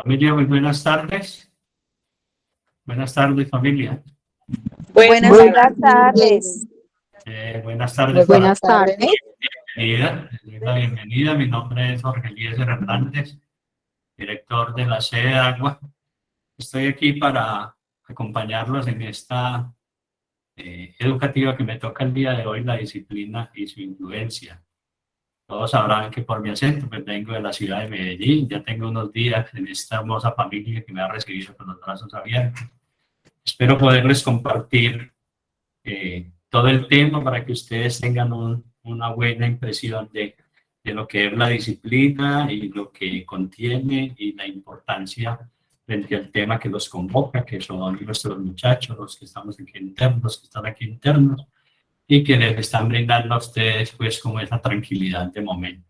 Familia, muy buenas tardes. Buenas tardes, familia. Buenas tardes. Buenas tardes. Buenas tardes. La bienvenida. Mi nombre es Jorge Eliezer Hernández, director de la sede de Agua. Estoy aquí para acompañarlos en esta educativa que me toca el día de hoy, la disciplina y su influencia. Todos sabrán que por mi acento pues vengo de la ciudad de Medellín. Ya tengo unos días en esta hermosa familia que me ha recibido con los brazos abiertos. Espero poderles compartir todo el tema para que ustedes tengan una buena impresión de lo que es la disciplina y lo que contiene y la importancia frente al tema que los convoca, que son nuestros muchachos, los que estamos aquí internos, los que están aquí internos, y que les están brindando a ustedes pues como esa tranquilidad de momento.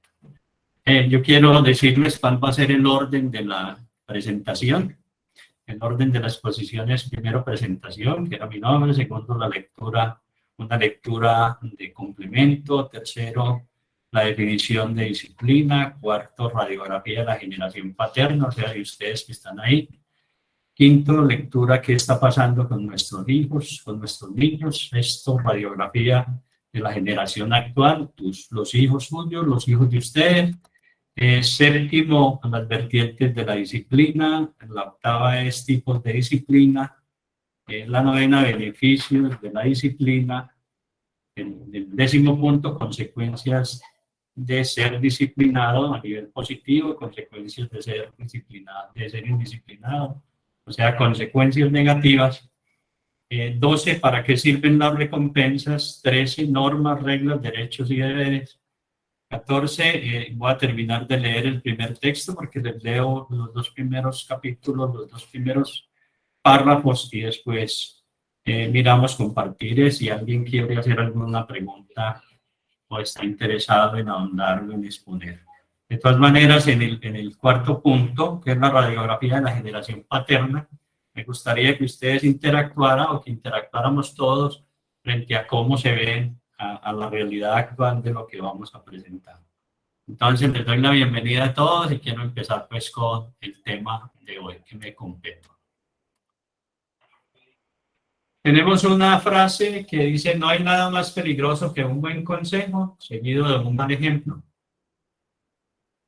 Yo quiero decirles cuál va a ser el orden de la presentación. El orden de la exposición es primero presentación, que era mi nombre, segundo la lectura, una lectura de complemento, tercero la definición de disciplina, cuarto radiografía de la generación paterna, o sea, de ustedes que están ahí. Quinto, lectura qué está pasando con nuestros hijos, con nuestros niños. Sexto, radiografía de la generación actual, los hijos suyos, los hijos de ustedes. Séptimo, las vertientes de la disciplina. La octava es tipos de disciplina. La novena, beneficios de la disciplina. El décimo punto, consecuencias de ser disciplinado a nivel positivo, consecuencias de ser disciplinado, de ser indisciplinado, o sea, consecuencias negativas. 12, ¿para qué sirven las recompensas? 13, normas, reglas, derechos y deberes. 14, voy a terminar de leer el primer texto porque les leo los dos primeros capítulos, los dos primeros párrafos y después miramos compartir si alguien quiere hacer alguna pregunta o está interesado en ahondarlo, en exponer. De todas maneras, en el cuarto punto, que es la radiografía de la generación paterna, me gustaría que ustedes interactuaran o que interactuáramos todos frente a cómo se ven a la realidad actual de lo que vamos a presentar. Entonces, les doy la bienvenida a todos y quiero empezar pues con el tema de hoy que me compete. Tenemos una frase que dice: no hay nada más peligroso que un buen consejo seguido de un mal ejemplo.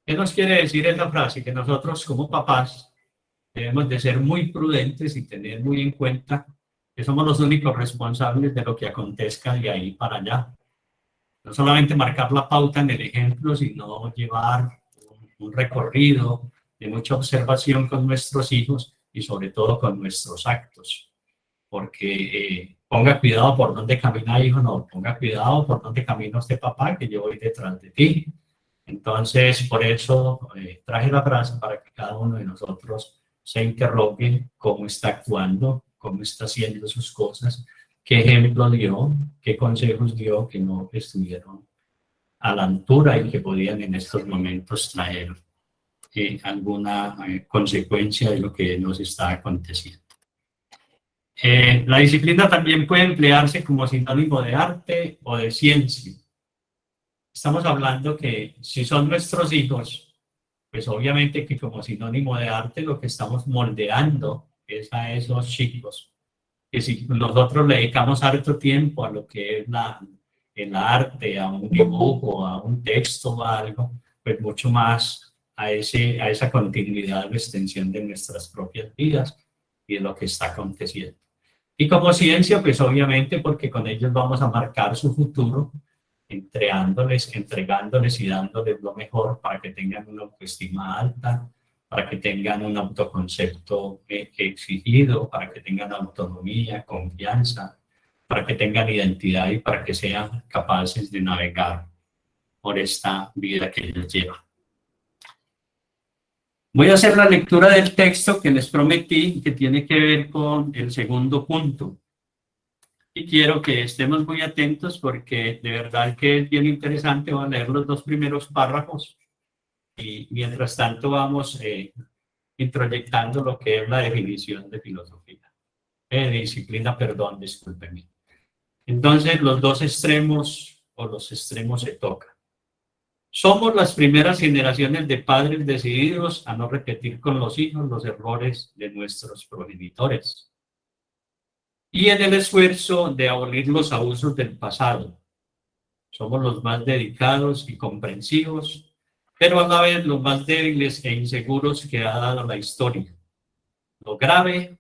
¿Qué nos quiere decir esa frase? Que nosotros como papás debemos de ser muy prudentes y tener muy en cuenta que somos los únicos responsables de lo que acontezca de ahí para allá. No solamente marcar la pauta en el ejemplo, sino llevar un recorrido de mucha observación con nuestros hijos y sobre todo con nuestros actos. Porque ponga cuidado por dónde camina hijo, no, ponga cuidado por dónde camina este papá, que yo voy detrás de ti. Entonces, por eso traje la frase para que cada uno de nosotros se interrogue cómo está actuando, cómo está haciendo sus cosas, qué ejemplo dio, qué consejos dio que no estuvieron a la altura y que podían en estos momentos traer alguna consecuencia de lo que nos está aconteciendo. La disciplina también puede emplearse como sinónimo de arte o de ciencia. Estamos hablando que si son nuestros hijos, pues obviamente que como sinónimo de arte lo que estamos moldeando es a esos chicos. Que si nosotros le dedicamos harto tiempo a lo que es el arte, a un dibujo, a un texto o algo, pues mucho más a esa continuidad o extensión de nuestras propias vidas y de lo que está aconteciendo. Y como ciencia, pues obviamente porque con ellos vamos a marcar su futuro, entregándoles y dándoles lo mejor para que tengan una autoestima alta, para que tengan un autoconcepto exigido, para que tengan autonomía, confianza, para que tengan identidad y para que sean capaces de navegar por esta vida que ellos llevan. Voy a hacer la lectura del texto que les prometí, que tiene que ver con el segundo punto. Y quiero que estemos muy atentos porque de verdad que es bien interesante. Voy a leer los dos primeros párrafos y mientras tanto vamos introyectando lo que es la definición de filosofía. Disciplina, perdón, discúlpenme. Entonces, los dos extremos o los extremos se tocan. Somos las primeras generaciones de padres decididos a no repetir con los hijos los errores de nuestros progenitores y en el esfuerzo de abolir los abusos del pasado. Somos los más dedicados y comprensivos, pero a la vez los más débiles e inseguros que ha dado la historia. Lo grave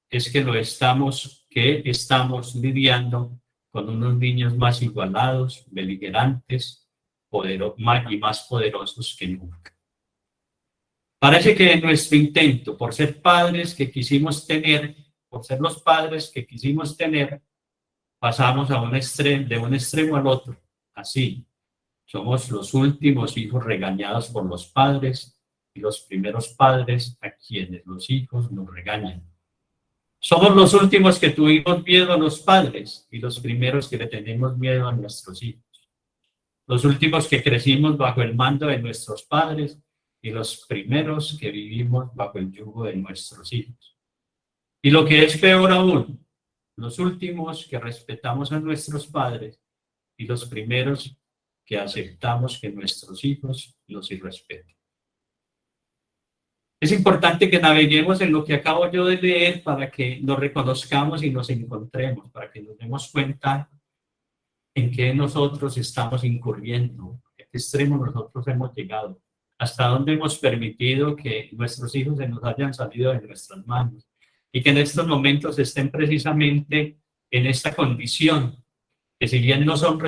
es que estamos lidiando con unos niños más igualados, beligerantes, y más poderosos que nunca. Parece que en nuestro intento por ser los padres que quisimos tener, pasamos de un extremo al otro. Así, somos los últimos hijos regañados por los padres y los primeros padres a quienes los hijos nos regañan. Somos los últimos que tuvimos miedo a los padres y los primeros que le tenemos miedo a nuestros hijos. Los últimos que crecimos bajo el mando de nuestros padres y los primeros que vivimos bajo el yugo de nuestros hijos. Y lo que es peor aún, los últimos que respetamos a nuestros padres y los primeros que aceptamos que nuestros hijos los irrespeten. Es importante que naveguemos en lo que acabo yo de leer para que nos reconozcamos y nos encontremos, para que nos demos cuenta en qué nosotros estamos incurriendo, a qué extremo nosotros hemos llegado, hasta dónde hemos permitido que nuestros hijos se nos hayan salido de nuestras manos y que en estos momentos estén precisamente en esta condición, que si bien no son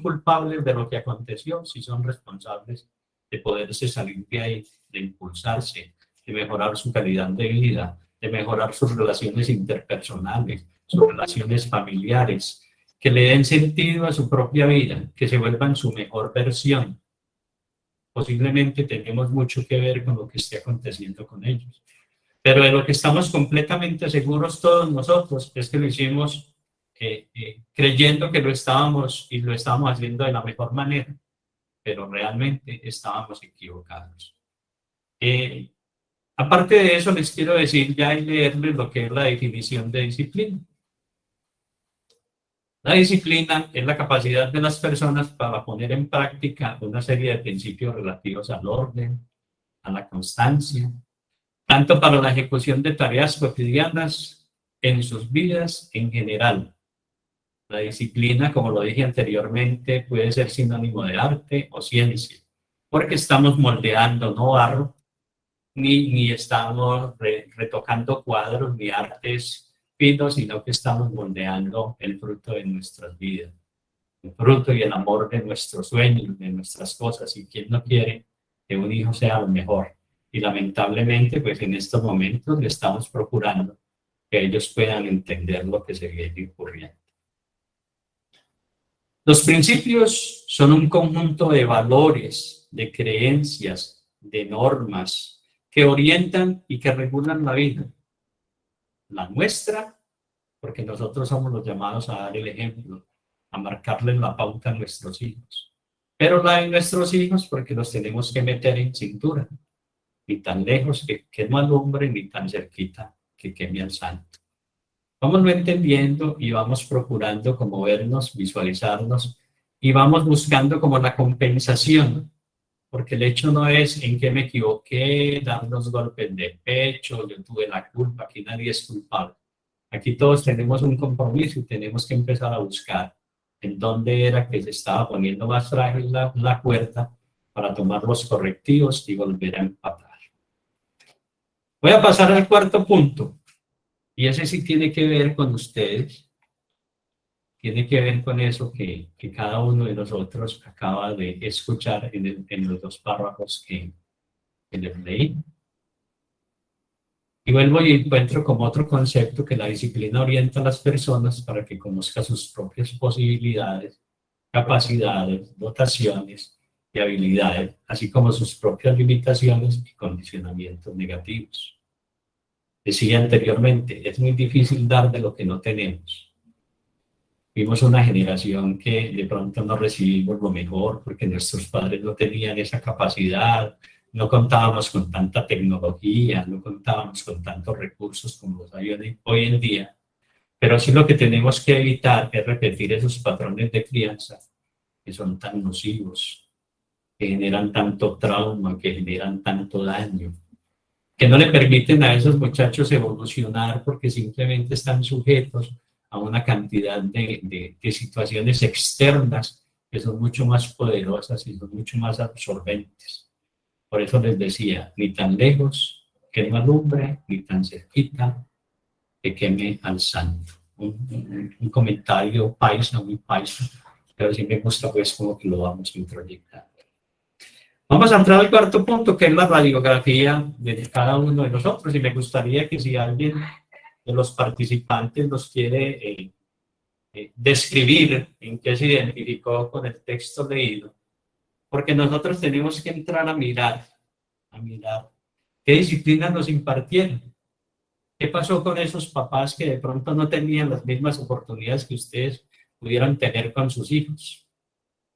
culpables de lo que aconteció, sí son responsables de poderse salir de ahí, de impulsarse, de mejorar su calidad de vida, de mejorar sus relaciones interpersonales, sus relaciones familiares, que le den sentido a su propia vida, que se vuelvan su mejor versión. Posiblemente tenemos mucho que ver con lo que esté aconteciendo con ellos. Pero de lo que estamos completamente seguros todos nosotros es que lo hicimos creyendo que lo estábamos haciendo de la mejor manera, pero realmente estábamos equivocados. Aparte de eso, les quiero decir ya y leerles lo que es la definición de disciplina. La disciplina es la capacidad de las personas para poner en práctica una serie de principios relativos al orden, a la constancia, tanto para la ejecución de tareas cotidianas en sus vidas en general. La disciplina, como lo dije anteriormente, puede ser sinónimo de arte o ciencia, porque estamos moldeando no barro, ni estamos retocando cuadros ni artes finos, sino que estamos moldeando el fruto de nuestras vidas, el fruto y el amor de nuestros sueños, de nuestras cosas. Y quién no quiere que un hijo sea lo mejor. Y lamentablemente, pues en estos momentos le estamos procurando que ellos puedan entender lo que se viene ocurriendo. Los principios son un conjunto de valores, de creencias, de normas que orientan y que regulan la vida. La nuestra, porque nosotros somos los llamados a dar el ejemplo, a marcarles la pauta a nuestros hijos. Pero la de nuestros hijos, porque los tenemos que meter en cintura, ni tan lejos que no alumbre, ni tan cerquita que queme al santo. Vamos entendiendo y vamos procurando como vernos, visualizarnos, y vamos buscando como la compensación, porque el hecho no es en qué me equivoqué, darnos golpes de pecho, yo tuve la culpa, aquí nadie es culpable. Aquí todos tenemos un compromiso y tenemos que empezar a buscar en dónde era que se estaba poniendo más frágil la cuerda para tomar los correctivos y volver a empatar. Voy a pasar al cuarto punto, y ese sí tiene que ver con ustedes, tiene que ver con eso que cada uno de nosotros acaba de escuchar en los dos párrafos que les leí. Y vuelvo y encuentro como otro concepto que la disciplina orienta a las personas para que conozcan sus propias posibilidades, capacidades, dotaciones y habilidades, así como sus propias limitaciones y condicionamientos negativos. Decía anteriormente, es muy difícil dar de lo que no tenemos. Vimos una generación que de pronto no recibimos lo mejor porque nuestros padres no tenían esa capacidad, no contábamos con tanta tecnología, no contábamos con tantos recursos como los hay hoy en día. Pero sí lo que tenemos que evitar es repetir esos patrones de crianza que son tan nocivos que generan tanto trauma, que generan tanto daño, que no le permiten a esos muchachos evolucionar porque simplemente están sujetos a una cantidad de situaciones externas que son mucho más poderosas y son mucho más absorbentes. Por eso les decía, ni tan lejos que no alumbre, ni tan cerquita que queme al santo. Un comentario paisa, muy paisa, pero sí me gusta pues como que lo vamos a introyectar. Vamos a entrar al cuarto punto, que es la radiografía de cada uno de nosotros, y me gustaría que si alguien de los participantes nos quiere describir en qué se identificó con el texto leído, porque nosotros tenemos que entrar a mirar qué disciplinas nos impartieron, qué pasó con esos papás que de pronto no tenían las mismas oportunidades que ustedes pudieran tener con sus hijos.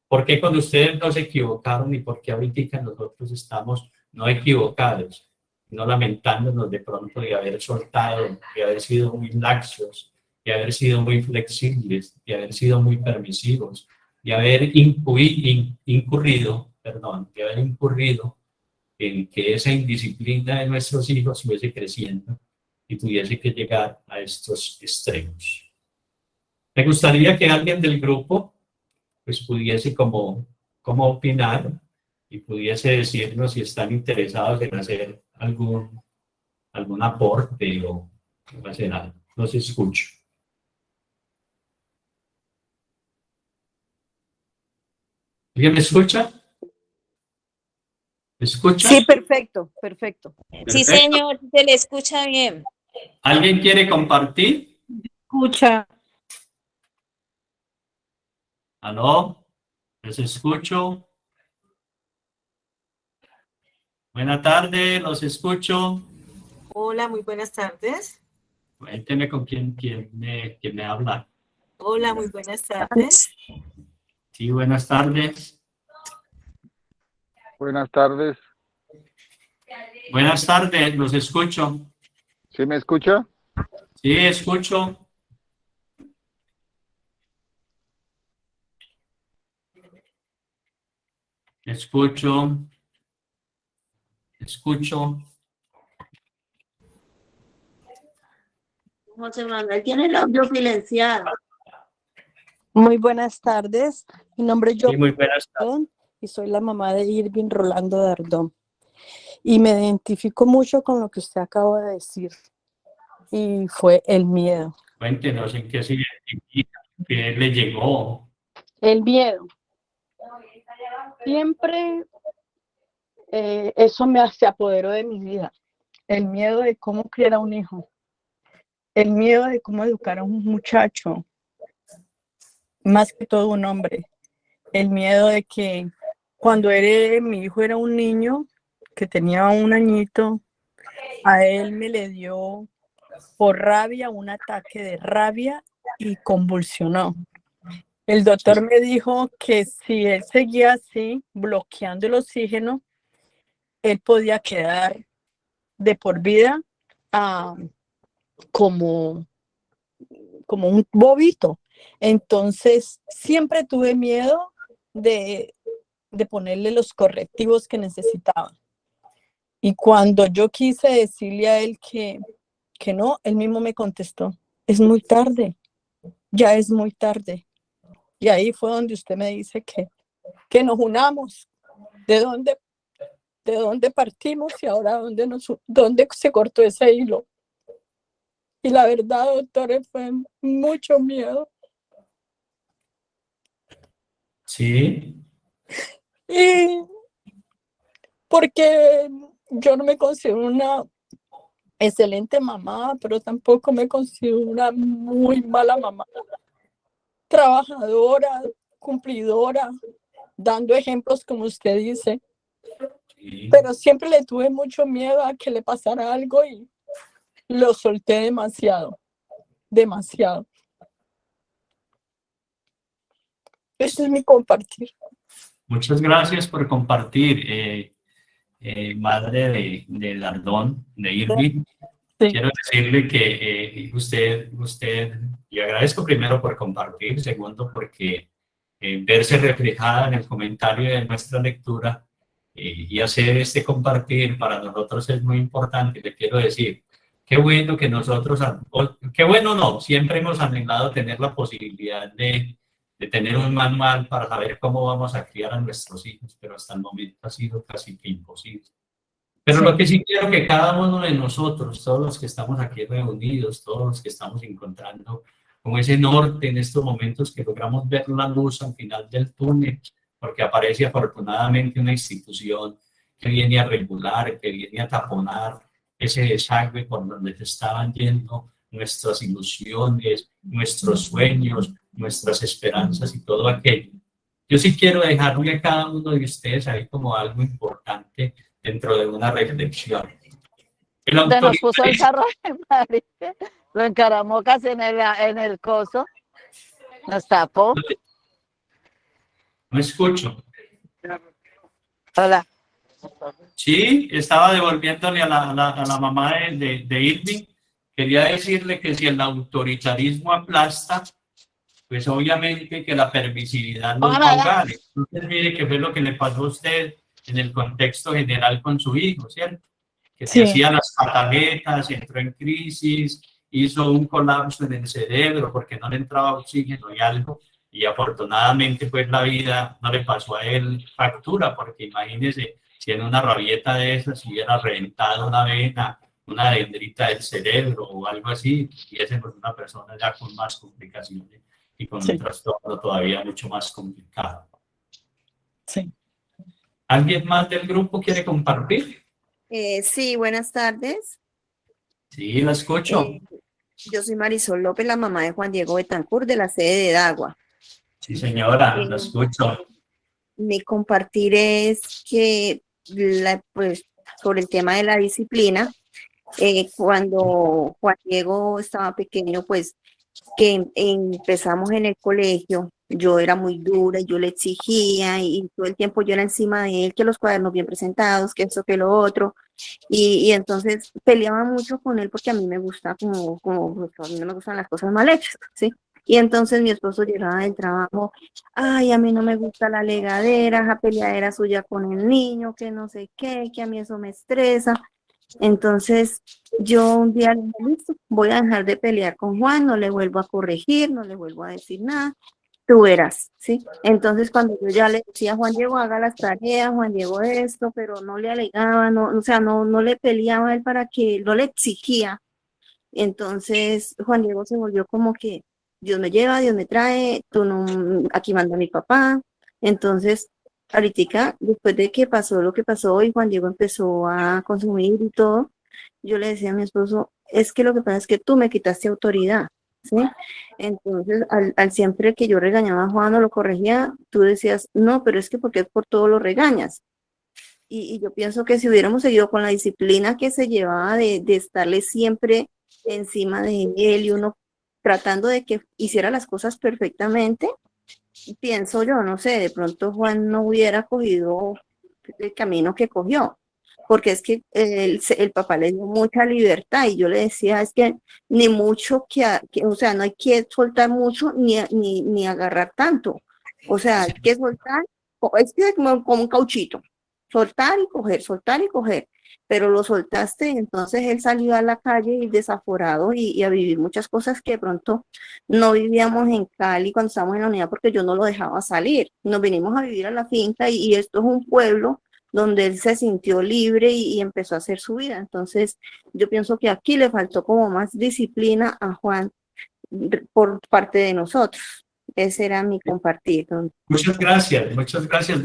¿Por qué con ustedes no se equivocaron y por qué ahorita nosotros estamos no equivocados, no lamentándonos de pronto de haber soltado, de haber sido muy laxos, de haber sido muy flexibles, de haber sido muy permisivos, de haber incurrido en que esa indisciplina de nuestros hijos fuese creciendo y tuviese que llegar a estos extremos? Me gustaría que alguien del grupo pues pudiese como opinar y pudiese decirnos si están interesados en hacer algún aporte o hacer algo. Los escucho. ¿Alguien me escucha? ¿Me escucha? Sí, perfecto, perfecto. Sí, Perfecto. señor, se le escucha bien. ¿Alguien quiere compartir? Escucha. ¿Aló? ¿Les escucho? Buenas tardes, los escucho. Hola, muy buenas tardes. Cuénteme con quién me habla. Hola, muy buenas tardes. Sí, buenas tardes. Buenas tardes. Buenas tardes, los escucho. ¿Sí me escucha? Sí, escucho. Escucho. Escucho. José Manuel tiene el audio silenciado. Muy buenas tardes. Mi nombre es Sí, muy buenas tardes. Dardón y soy la mamá de Irving Rolando Dardón. Y me identifico mucho con lo que usted acaba de decir. Y fue el miedo. Cuéntenos en qué se identifica, qué le llegó. El miedo. Siempre eso se apoderó de mi vida. El miedo de cómo criar a un hijo. El miedo de cómo educar a un muchacho. Más que todo un hombre. El miedo de que cuando mi hijo era un niño, que tenía un añito, a él me le dio por rabia un ataque de rabia y convulsionó. El doctor me dijo que si él seguía así, bloqueando el oxígeno, él podía quedar de por vida como un bobito. Entonces, siempre tuve miedo de ponerle los correctivos que necesitaba. Y cuando yo quise decirle a él que no, él mismo me contestó, es muy tarde, ya es muy tarde. Y ahí fue donde usted me dice que nos unamos, de dónde partimos y ahora dónde se cortó ese hilo. Y la verdad, doctor, fue mucho miedo. Sí. Y porque yo no me considero una excelente mamá, pero tampoco me considero una muy mala mamá. Trabajadora, cumplidora, dando ejemplos como usted dice. Sí. Pero siempre le tuve mucho miedo a que le pasara algo y lo solté demasiado. Demasiado. Ese es mi compartir. Muchas gracias por compartir, madre de Dardón, de Irving. Sí. Quiero decirle que usted, y agradezco primero por compartir, segundo porque verse reflejada en el comentario de nuestra lectura y hacer este compartir para nosotros es muy importante. Le quiero decir, qué bueno que nosotros, qué bueno no, siempre hemos anhelado tener la posibilidad de tener un manual para saber cómo vamos a criar a nuestros hijos, pero hasta el momento ha sido casi que imposible. Pero Sí. lo que sí quiero que cada uno de nosotros, todos los que estamos aquí reunidos, todos los que estamos encontrando como ese norte en estos momentos, que logramos ver la luz al final del túnel, porque aparece afortunadamente una institución que viene a regular, que viene a taponar ese desagüe por donde se estaban yendo nuestras ilusiones, nuestros sueños, nuestras esperanzas y todo aquello. Yo sí quiero dejarle a cada uno de ustedes ahí como algo importante dentro de una reflexión. El Nos puso el autoritarismo, carro de Marife, lo encaramó casi en el coso, nos tapó. no escucho. Hola. Sí, estaba devolviéndole a la mamá de Irving. Quería decirle que si el autoritarismo aplasta, pues obviamente que la permisividad nos va a ahogar. Entonces mire qué fue lo que le pasó a usted en el contexto general con su hijo, ¿cierto? Que se Sí. hacía las pataletas, entró en crisis, hizo un colapso en el cerebro porque no le entraba oxígeno y algo, y afortunadamente pues la vida no le pasó a él factura, porque imagínese si en una rabieta de esas hubiera reventado una vena, una dendrita del cerebro o algo así, y ese pues una persona ya con más complicaciones y con Sí. un trastorno todavía mucho más complicado. Sí. ¿Alguien más del grupo quiere compartir? Sí, buenas tardes. Sí, la escucho. Yo soy Marisol López, la mamá de Juan Diego Betancourt, de la sede de Dagua. Sí, señora, la escucho. Mi compartir es que, pues, sobre el tema de la disciplina, cuando Juan Diego estaba pequeño, pues, que empezamos en el colegio, yo era muy dura, yo le exigía y todo el tiempo yo era encima de él, que los cuadernos bien presentados, que esto, que lo otro, y entonces peleaba mucho con él porque a mí me gusta pues, a mí no me gustan las cosas mal hechas, ¿sí? Y entonces mi esposo llegaba del trabajo, ay, a mí no me gusta la legadera, la peleadera suya con el niño, que no sé qué, que a mí eso me estresa. Entonces yo un día le dije, listo, voy a dejar de pelear con Juan, no le vuelvo a corregir, no le vuelvo a decir nada, tú verás, ¿sí? Entonces cuando yo ya le decía, Juan Diego, haga las tareas, Juan Diego esto, pero no le alegaba, no, o sea, no le peleaba a él para que, no le exigía. Entonces Juan Diego se volvió como que Dios me lleva, Dios me trae, tú no, aquí manda mi papá. Entonces ahorita, después de que pasó lo que pasó y Juan Diego empezó a consumir y todo, yo le decía a mi esposo, es que lo que pasa es que tú me quitaste autoridad, ¿sí? Entonces, al siempre que yo regañaba a Juan o lo corregía, tú decías, no, pero es que porque por todo lo regañas. Y yo pienso que si hubiéramos seguido con la disciplina que se llevaba de estarle siempre encima de él y uno tratando de que hiciera las cosas perfectamente, pienso yo, no sé, de pronto Juan no hubiera cogido el camino que cogió, porque es que el papá le dio mucha libertad y yo le decía, es que ni mucho o sea, no hay que soltar mucho ni agarrar tanto, o sea, hay que soltar, es que como un cauchito, soltar y coger, pero lo soltaste, entonces él salió a la calle y desaforado y a vivir muchas cosas que de pronto no vivíamos en Cali cuando estábamos en la unidad porque yo no lo dejaba salir. Nos vinimos a vivir a la finca y esto es un pueblo donde él se sintió libre y empezó a hacer su vida. Entonces, yo pienso que aquí le faltó como más disciplina a Juan por parte de nosotros. Ese era mi compartir. Muchas gracias,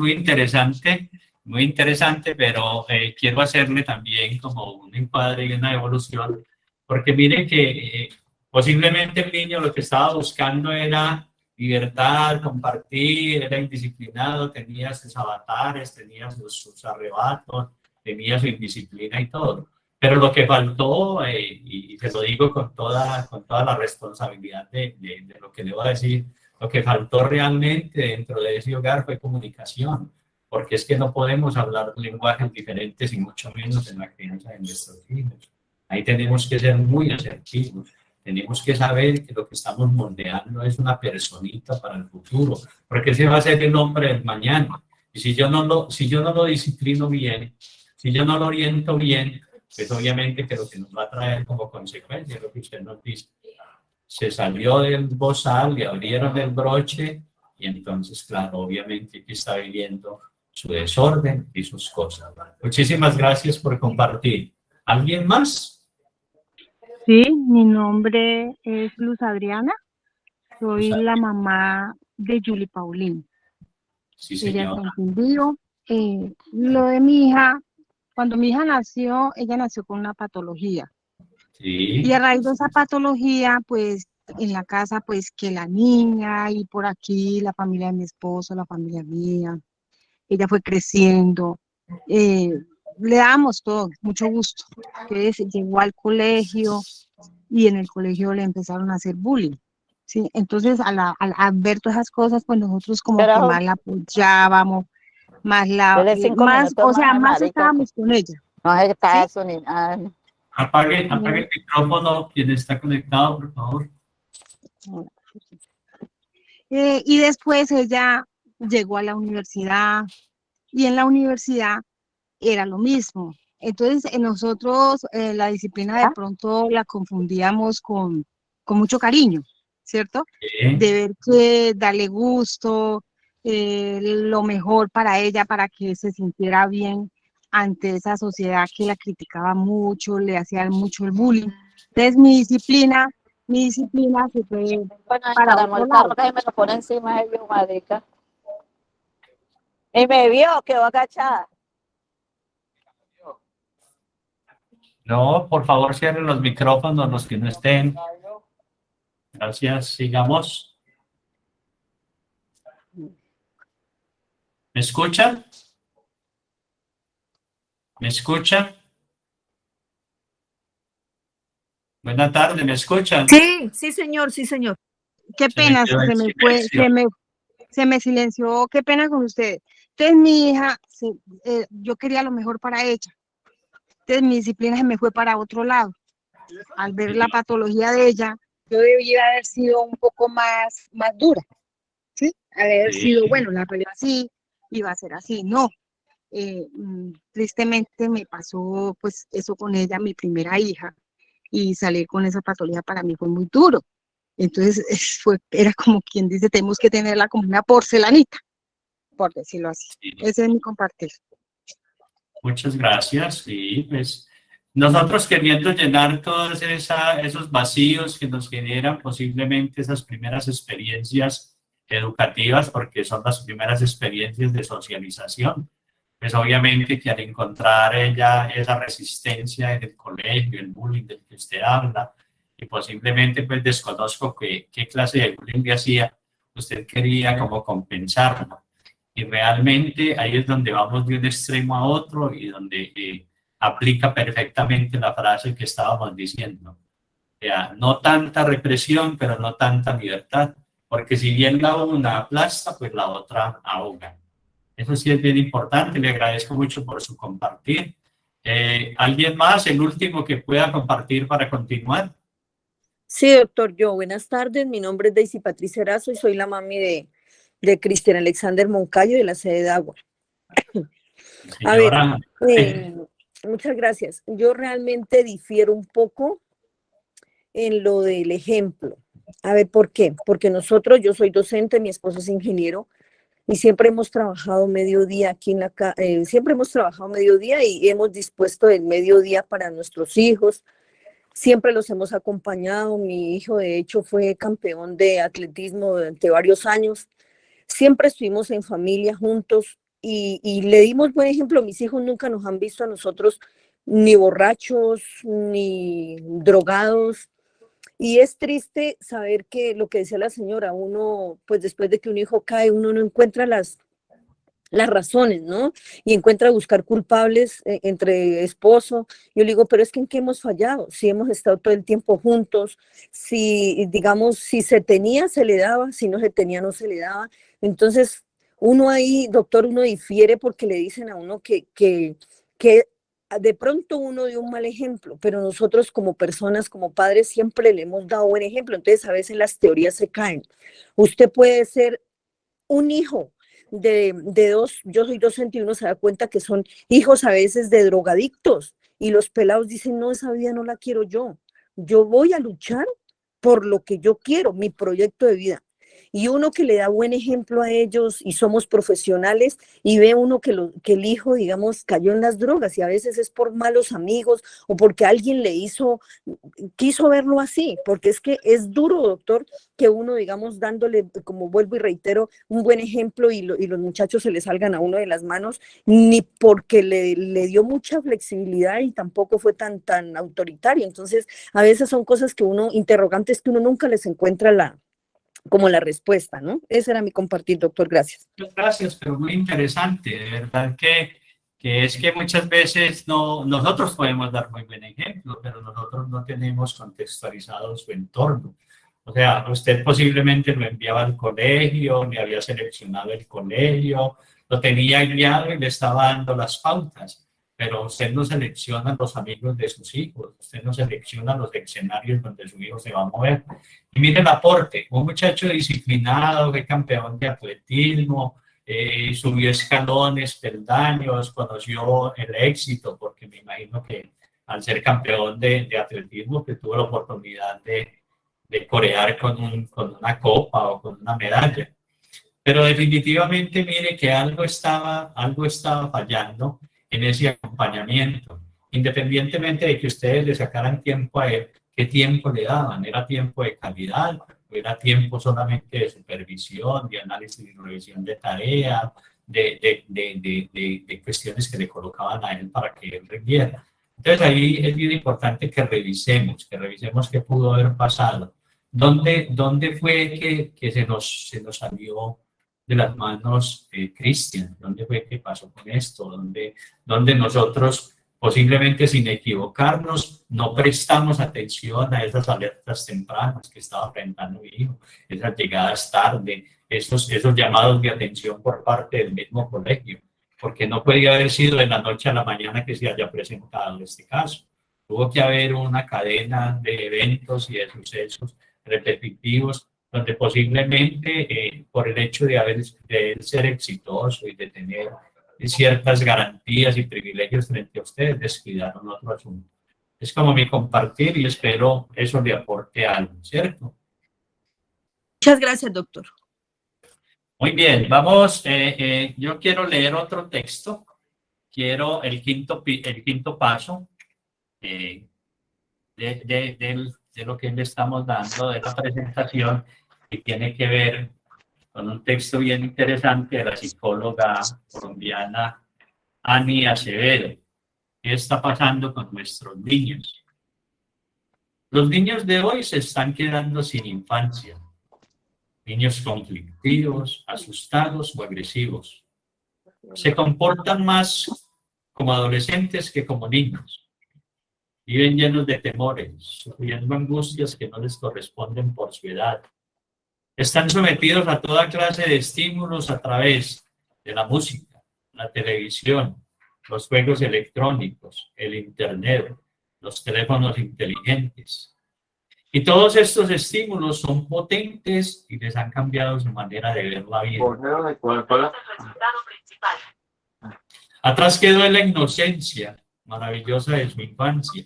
muy interesante, pero quiero hacerle también como un encuadre y una evolución, porque mire que posiblemente el niño lo que estaba buscando era libertad, compartir, era indisciplinado, tenía sus avatares, tenía sus arrebatos, tenía su indisciplina y todo. Pero lo que faltó, y se lo digo con toda la responsabilidad de lo que le voy a decir, lo que faltó realmente dentro de ese hogar fue comunicación, porque es que no podemos hablar lenguajes diferentes y mucho menos en la crianza de nuestros hijos. Ahí tenemos que ser muy asertivos, Tenemos que saber que lo que estamos moldeando es una personita para el futuro, porque ese va a ser el hombre del mañana. Y si yo no lo disciplino bien, si yo no lo oriento bien, pues obviamente que lo que nos va a traer como consecuencia es lo que usted nos dice. Se salió del bozal, le abrieron el broche y entonces, claro, obviamente que está viviendo su desorden y sus cosas. Muchísimas gracias por compartir. ¿Alguien más? Sí, mi nombre es Luz Adriana, soy Luz la mamá de Julie Paulín. Sí, Ella está señora. entendido. Lo de mi hija, cuando mi hija nació, ella nació con una patología. Y Sí, a raíz de esa patología, pues en la casa, pues que la niña y por aquí la familia de mi esposo, la familia mía, ella fue creciendo. Eh, Le damos todo, mucho gusto. Entonces llegó al colegio y en el colegio le empezaron a hacer bullying. ¿Sí? Entonces, al ver todas esas cosas, pues nosotros como que Pero más la apoyábamos, dele 5 minutos o más sea, a más marica, que estábamos con ella. no se está ¿Sí? eso ni nada. apague el micrófono, quien está conectado, por favor. Y después ella llegó a la universidad y en la universidad era lo mismo. Entonces, nosotros la disciplina de pronto la confundíamos con mucho cariño, ¿cierto? Sí, De ver que darle gusto, lo mejor para ella, para que se sintiera bien ante esa sociedad que la criticaba mucho, le hacía mucho el bullying. Entonces, mi disciplina se fue Bueno, para encaramó otro el carro lado. que me lo pone encima de mi marica. Y me vio, quedó agachada. no, por favor, cierren los micrófonos, los que no estén. Gracias, sigamos. ¿Me escuchan? ¿Me escuchan? Buenas tardes, ¿me escuchan? Sí, sí, señor, sí, señor. Qué Se me pena, quedó en silencio. se me silenció, qué pena con usted. Entonces mi hija, yo quería lo mejor para ella. Entonces mi disciplina se me fue para otro lado. Al ver la patología de ella, yo debía haber sido un poco más dura, ¿sí? Haber Sí, sido, bueno, la pelea así, iba a ser así. No, tristemente me pasó pues eso con ella, mi primera hija, y salir con esa patología para mí fue muy duro. Entonces era como quien dice, tenemos que tenerla como una porcelanita, por decirlo así. sí. Ese es mi compartir. Muchas gracias. Sí, pues nosotros queriendo llenar todos esos vacíos que nos generan posiblemente esas primeras experiencias educativas, porque son las primeras experiencias de socialización. Pues obviamente que al encontrar ella esa resistencia en el colegio, el bullying del que usted habla, y posiblemente pues desconozco qué clase de bullying le hacía, usted quería como compensarlo. Y realmente ahí es donde vamos de un extremo a otro y donde aplica perfectamente la frase que estábamos diciendo. O sea, no tanta represión, pero no tanta libertad, porque si bien la una aplasta, pues la otra ahoga. Eso sí es bien importante, le agradezco mucho por su compartir. ¿Alguien más, el último que pueda compartir para continuar? Sí, doctor, yo, buenas tardes. Mi nombre es Daisy Patricia Erazo y soy la mami de Cristian Alexander Moncayo de la sede de Agua. A ver, Señora, muchas gracias. Yo realmente difiero un poco en lo del ejemplo. A ver, ¿por qué? Porque nosotros, yo soy docente, mi esposo es ingeniero y siempre hemos trabajado mediodía aquí en siempre hemos trabajado mediodía y hemos dispuesto el mediodía para nuestros hijos. Siempre los hemos acompañado. Mi hijo, de hecho, fue campeón de atletismo durante varios años. Siempre estuvimos en familia juntos y le dimos buen ejemplo. Mis hijos nunca nos han visto a nosotros ni borrachos, ni drogados. Y es triste saber que lo que decía la señora, uno, pues después de que un hijo cae, uno no encuentra las razones, ¿no? Y encuentra buscar culpables entre esposo. Yo le digo, pero es que ¿en qué hemos fallado? Si hemos estado todo el tiempo juntos, si, digamos, si se tenía, se le daba, si no se tenía, no se le daba. Entonces, uno ahí, doctor, uno difiere porque le dicen a uno que de pronto uno dio un mal ejemplo, pero nosotros como personas, como padres, siempre le hemos dado buen ejemplo. Entonces, a veces las teorías se caen. Usted puede ser un hijo de dos, yo soy docente y uno se da cuenta que son hijos a veces de drogadictos y los pelados dicen, no, esa vida no la quiero yo voy a luchar por lo que yo quiero, mi proyecto de vida. Y uno que le da buen ejemplo a ellos y somos profesionales y ve uno que el hijo, digamos, cayó en las drogas y a veces es por malos amigos o porque alguien quiso verlo así, porque es que es duro, doctor, que uno, digamos, dándole, como vuelvo y reitero, un buen ejemplo y los muchachos se le salgan a uno de las manos, ni porque le dio mucha flexibilidad y tampoco fue tan autoritario. Entonces, a veces son cosas que interrogantes que uno nunca les encuentra como la respuesta, ¿no? Ese era mi compartir, doctor, gracias. Muchas gracias, pero muy interesante, de verdad que es que muchas veces nosotros podemos dar muy buen ejemplo, pero nosotros no tenemos contextualizado su entorno. O sea, usted posiblemente lo enviaba al colegio, le había seleccionado el colegio, lo tenía guiado y le estaba dando las pautas, pero usted no selecciona los amigos de sus hijos, usted no selecciona los escenarios donde su hijo se va a mover. Y mire el aporte, un muchacho disciplinado, fue campeón de atletismo, subió escalones, peldaños, conoció el éxito, porque me imagino que al ser campeón de atletismo, que tuvo la oportunidad de corear con una copa o con una medalla. Pero definitivamente mire que algo estaba fallando en ese acompañamiento, independientemente de que ustedes le sacaran tiempo a él. ¿Qué tiempo le daban? ¿Era tiempo de calidad? ¿O era tiempo solamente de supervisión, de análisis y revisión de tareas, de cuestiones que le colocaban a él para que él rindiera? Entonces ahí es bien importante que revisemos qué pudo haber pasado. ¿Dónde fue que se nos salió de las manos, Cristian? ¿Dónde fue que pasó con esto? ¿Dónde nosotros, posiblemente sin equivocarnos, no prestamos atención a esas alertas tempranas que estaba enfrentando mi hijo, esas llegadas tarde, esos llamados de atención por parte del mismo colegio? Porque no podía haber sido de la noche a la mañana que se haya presentado este caso. Tuvo que haber una cadena de eventos y de sucesos repetitivos donde posiblemente por el hecho de ser exitoso y de tener ciertas garantías y privilegios frente a ustedes, descuidaron otro asunto. Es como mi compartir y espero eso le aporte algo, ¿cierto? Muchas gracias, doctor. Muy bien, vamos, yo quiero leer otro texto, quiero el quinto paso de lo que le estamos dando, de la presentación, que tiene que ver con un texto bien interesante de la psicóloga colombiana Ani Acevedo. ¿Qué está pasando con nuestros niños? Los niños de hoy se están quedando sin infancia. Niños conflictivos, asustados o agresivos. Se comportan más como adolescentes que como niños. Viven llenos de temores, sufriendo angustias que no les corresponden por su edad. Están sometidos a toda clase de estímulos a través de la música, la televisión, los juegos electrónicos, el internet, los teléfonos inteligentes. Y todos estos estímulos son potentes y les han cambiado su manera de ver la vida. Atrás quedó la inocencia maravillosa de su infancia.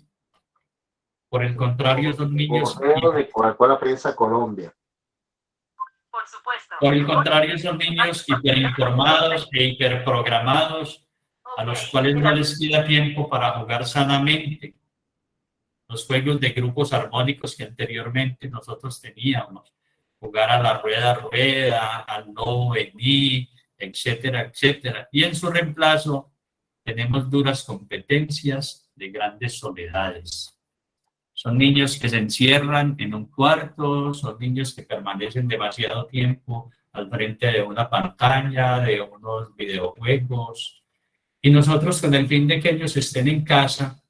Por el contrario, son niños... de Coca-Cola Prensa Colombia. Por el contrario, son niños hiperinformados e hiperprogramados, a los cuales no les queda tiempo para jugar sanamente. Los juegos de grupos armónicos que anteriormente nosotros teníamos, jugar a la rueda, al no vení, etcétera, etcétera. Y en su reemplazo tenemos duras competencias de grandes soledades. Son niños que se encierran en un cuarto, son niños que permanecen demasiado tiempo al frente de una pantalla, de unos videojuegos. Y nosotros, con el fin de que ellos estén en casa,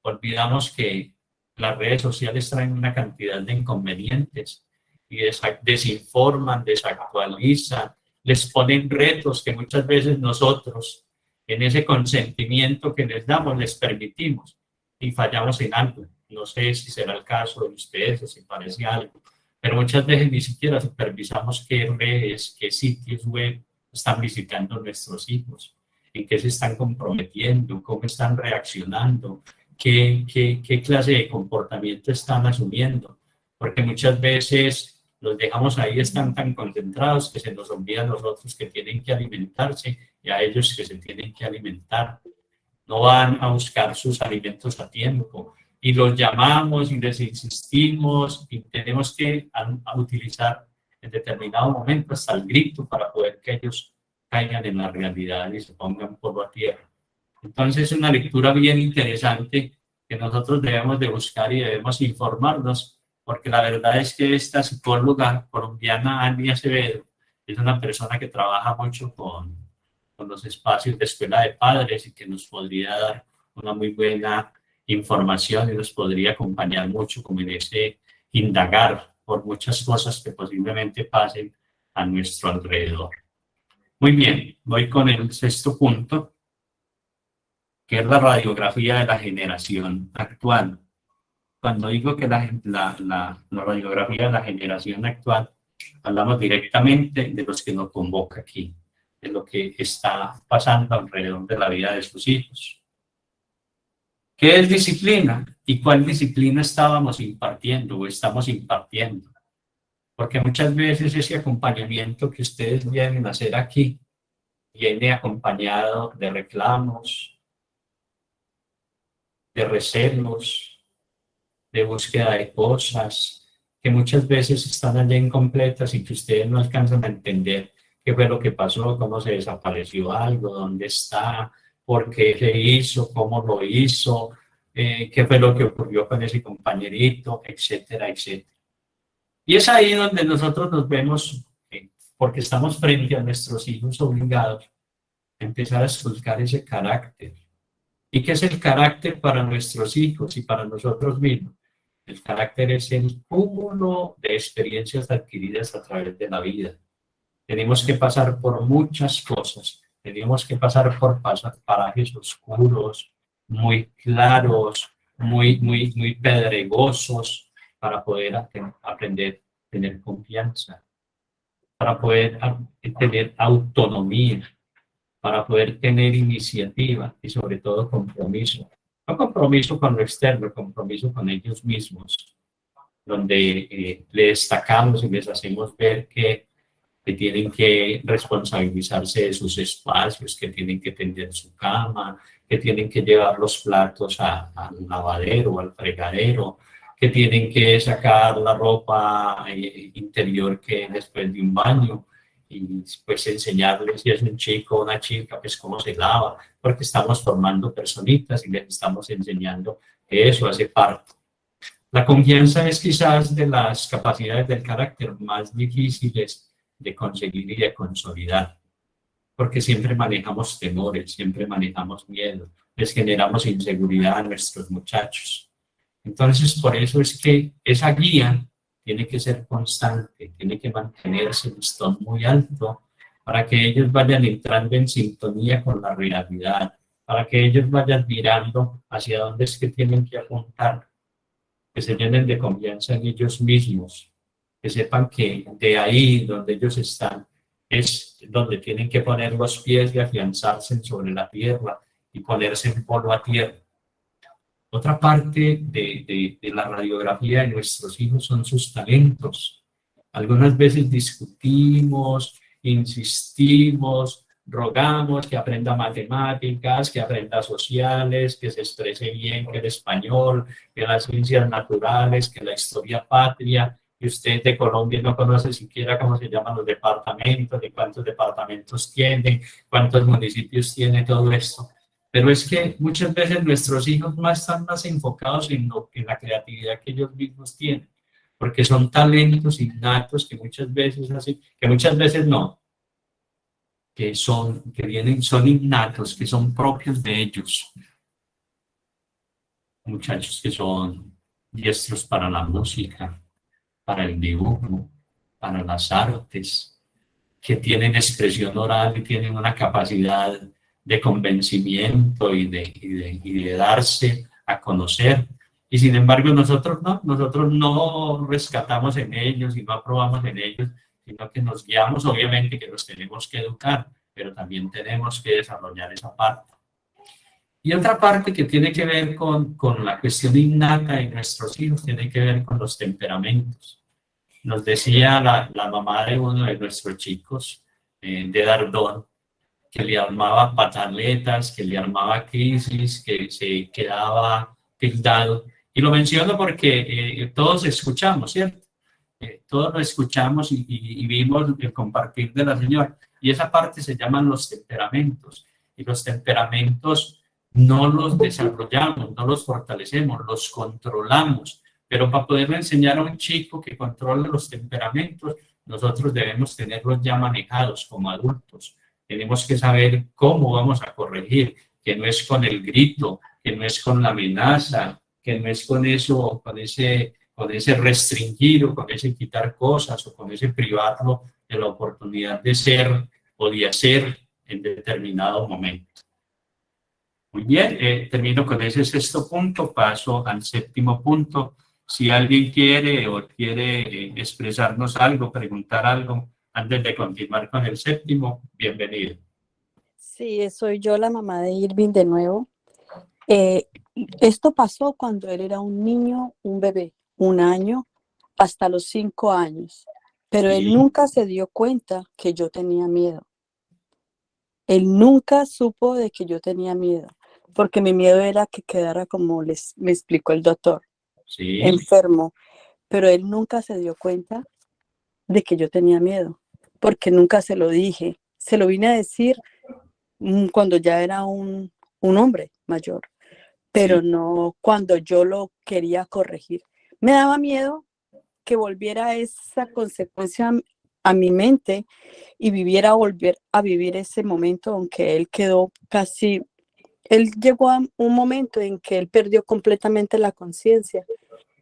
olvidamos que las redes sociales traen una cantidad de inconvenientes y desinforman, desactualizan, les ponen retos que muchas veces nosotros en ese consentimiento que les damos, les permitimos y fallamos en algo. No sé si será el caso de ustedes o si parece algo, pero muchas veces ni siquiera supervisamos qué redes, qué sitios web están visitando nuestros hijos, en qué se están comprometiendo, cómo están reaccionando, qué clase de comportamiento están asumiendo, porque muchas veces los dejamos ahí, están tan concentrados que se nos olvidan los otros que tienen que alimentarse y a ellos que se tienen que alimentar. No van a buscar sus alimentos a tiempo y los llamamos y les insistimos y tenemos que utilizar en determinado momento hasta el grito para poder que ellos caigan en la realidad y se pongan polvo a tierra. Entonces es una lectura bien interesante que nosotros debemos de buscar y debemos informarnos, porque la verdad es que esta psicóloga colombiana, Annie Acevedo, es una persona que trabaja mucho con los espacios de escuela de padres y que nos podría dar una muy buena información y nos podría acompañar mucho como en ese indagar por muchas cosas que posiblemente pasen a nuestro alrededor. Muy bien, voy con el sexto punto, que es la radiografía de la generación actual. Cuando digo que la radiografía de la generación actual, hablamos directamente de los que nos convoca aquí, de lo que está pasando alrededor de la vida de sus hijos. ¿Qué es disciplina? ¿Y cuál disciplina estábamos impartiendo o estamos impartiendo? Porque muchas veces ese acompañamiento que ustedes vienen a hacer aquí viene acompañado de reclamos, de recelos, de búsqueda de cosas que muchas veces están allá incompletas y que ustedes no alcanzan a entender qué fue lo que pasó, cómo se desapareció algo, dónde está, por qué se hizo, cómo lo hizo, qué fue lo que ocurrió con ese compañerito, etcétera, etcétera. Y es ahí donde nosotros nos vemos, porque estamos frente a nuestros hijos obligados a empezar a esculcar ese carácter. ¿Y qué es el carácter para nuestros hijos y para nosotros mismos? El carácter es el cúmulo de experiencias adquiridas a través de la vida. Tenemos que pasar por muchas cosas, tenemos que pasar por parajes oscuros, muy claros, muy pedregosos, para poder aprender a tener confianza, para poder tener autonomía, para poder tener iniciativa y sobre todo compromiso. No compromiso con lo externo, compromiso con ellos mismos, donde les destacamos y les hacemos ver que tienen que responsabilizarse de sus espacios, que tienen que tender su cama, que tienen que llevar los platos al lavadero, al fregadero, que tienen que sacar la ropa interior que después de un baño y pues enseñarles si es un chico o una chica, pues cómo se lava, porque estamos formando personitas y les estamos enseñando que eso hace parte. La confianza es quizás de las capacidades del carácter más difíciles de conseguir y de consolidar, porque siempre manejamos temores, siempre manejamos miedo, les generamos inseguridad a nuestros muchachos. Entonces, por eso es que esa guía tiene que ser constante, tiene que mantenerse el listón muy alto para que ellos vayan entrando en sintonía con la realidad, para que ellos vayan mirando hacia dónde es que tienen que apuntar, que se llenen de confianza en ellos mismos, que sepan que de ahí donde ellos están es donde tienen que poner los pies y afianzarse sobre la tierra y ponerse en polvo a tierra. Otra parte de la radiografía de nuestros hijos son sus talentos. Algunas veces discutimos, insistimos, rogamos que aprenda matemáticas, que aprenda sociales, que se exprese bien, que el español, que las ciencias naturales, que la historia patria. Y usted de Colombia no conoce siquiera cómo se llaman los departamentos, de cuántos departamentos tienen, cuántos municipios tiene todo esto. Pero es que muchas veces nuestros hijos están más enfocados en la creatividad que ellos mismos tienen, porque son talentos innatos que muchas veces no, son innatos, que son propios de ellos. Muchachos que son diestros para la música, para el dibujo, para las artes, que tienen expresión oral y tienen una capacidad de convencimiento y de darse a conocer. Y sin embargo nosotros no rescatamos en ellos y no aprobamos en ellos, sino que nos guiamos, obviamente que los tenemos que educar, pero también tenemos que desarrollar esa parte. Y otra parte que tiene que ver con la cuestión innata de nuestros hijos, tiene que ver con los temperamentos. Nos decía la mamá de uno de nuestros chicos, de Dardón, que le armaba pataletas, que le armaba crisis, que se quedaba tildado. Y lo menciono porque todos escuchamos, ¿cierto? Todos lo escuchamos y vimos el compartir de la señora. Y esa parte se llaman los temperamentos. Y los temperamentos no los desarrollamos, no los fortalecemos, los controlamos. Pero para poderle enseñar a un chico que controle los temperamentos, nosotros debemos tenerlos ya manejados como adultos. Tenemos que saber cómo vamos a corregir, que no es con el grito, que no es con la amenaza, que no es con eso, con ese restringir o con ese quitar cosas o con ese privarlo de la oportunidad de ser o de hacer en determinado momento. Muy bien, termino con ese sexto punto, paso al séptimo punto. Si alguien quiere expresarnos algo, preguntar algo, antes de continuar con el séptimo, bienvenido. Sí, soy yo la mamá de Irving de nuevo. Esto pasó cuando él era un niño, un bebé, 1 año, hasta los 5 años. Pero él nunca se dio cuenta que yo tenía miedo. Él nunca supo de que yo tenía miedo, porque mi miedo era que quedara como me explicó el doctor, enfermo. Pero él nunca se dio cuenta de que yo tenía miedo, porque nunca se lo dije. Se lo vine a decir cuando ya era un hombre mayor, pero no cuando yo lo quería corregir. Me daba miedo que volviera esa consecuencia a mi mente y volver a vivir ese momento, aunque él quedó casi, él llegó a un momento en que él perdió completamente la conciencia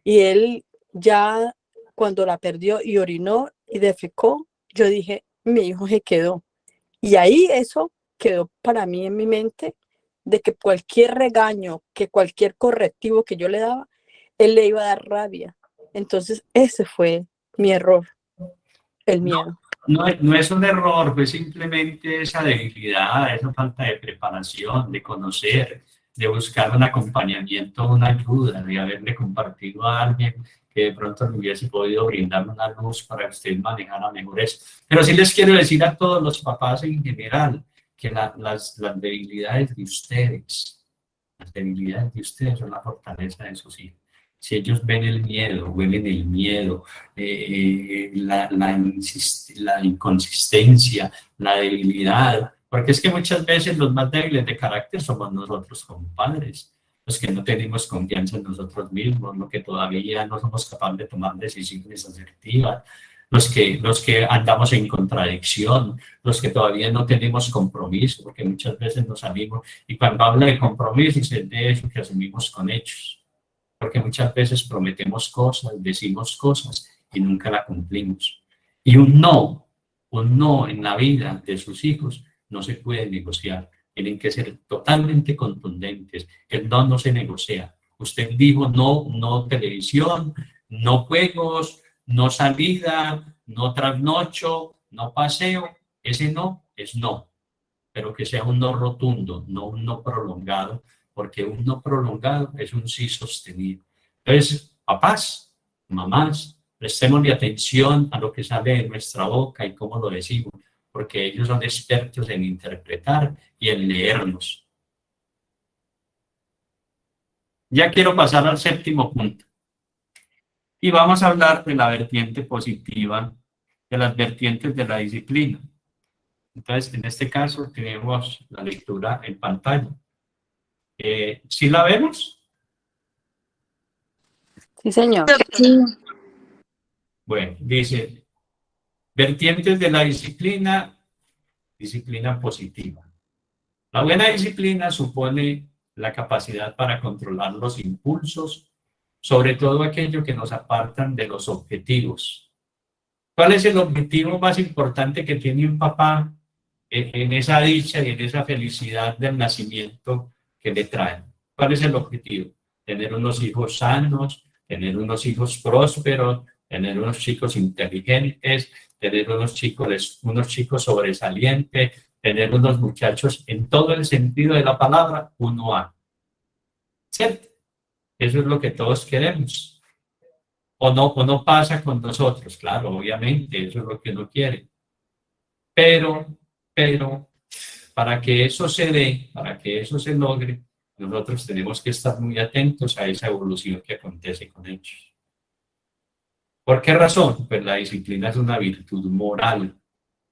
y él ya cuando la perdió y orinó y defecó, yo dije, mi hijo se quedó. Y ahí eso quedó para mí en mi mente de que cualquier regaño, que cualquier correctivo que yo le daba, él le iba a dar rabia. Entonces ese fue mi error, el miedo. No es un error, fue simplemente esa debilidad, esa falta de preparación, de conocer, de buscar un acompañamiento, una ayuda, de haberle compartido a alguien que de pronto le hubiese podido brindar una luz para que usted manejara mejor eso. Pero sí les quiero decir a todos los papás en general que las debilidades de ustedes, son la fortaleza de sus hijos. Si ellos ven el miedo, huelen el miedo, la inconsistencia, la debilidad, porque es que muchas veces los más débiles de carácter somos nosotros como padres, los que no tenemos confianza en nosotros mismos, los que todavía no somos capaces de tomar decisiones asertivas, los que andamos en contradicción, los que todavía no tenemos compromiso, porque muchas veces nos salimos, y cuando hablo de compromiso es de eso que asumimos con hechos. Porque muchas veces prometemos cosas, decimos cosas y nunca la cumplimos. Y un no en la vida de sus hijos no se puede negociar. Tienen que ser totalmente contundentes. El no se negocia. Usted dijo no televisión, no juegos, no salida, no trasnocho, no paseo. Ese no es no. Pero que sea un no rotundo, no un no prolongado, porque un no prolongado es un sí sostenido. Entonces, papás, mamás, prestémosle atención a lo que sale de nuestra boca y cómo lo decimos, porque ellos son expertos en interpretar y en leernos. Ya quiero pasar al séptimo punto. Y vamos a hablar de la vertiente positiva, de las vertientes de la disciplina. Entonces, en este caso, tenemos la lectura en pantalla. ¿Sí la vemos? Sí, señor. Sí. Bueno, dice, vertientes de la disciplina positiva. La buena disciplina supone la capacidad para controlar los impulsos, sobre todo aquello que nos apartan de los objetivos. ¿Cuál es el objetivo más importante que tiene un papá en esa dicha y en esa felicidad del nacimiento que le traen. ¿Cuál es el objetivo? Tener unos hijos sanos, tener unos hijos prósperos, tener unos chicos inteligentes, tener unos chicos sobresalientes, tener unos muchachos en todo el sentido de la palabra 1A. ¿Cierto? Eso es lo que todos queremos. O no pasa con nosotros, claro, obviamente, eso es lo que uno quiere. Pero, para que eso se dé, para que eso se logre, nosotros tenemos que estar muy atentos a esa evolución que acontece con ellos. ¿Por qué razón? Pues la disciplina es una virtud moral.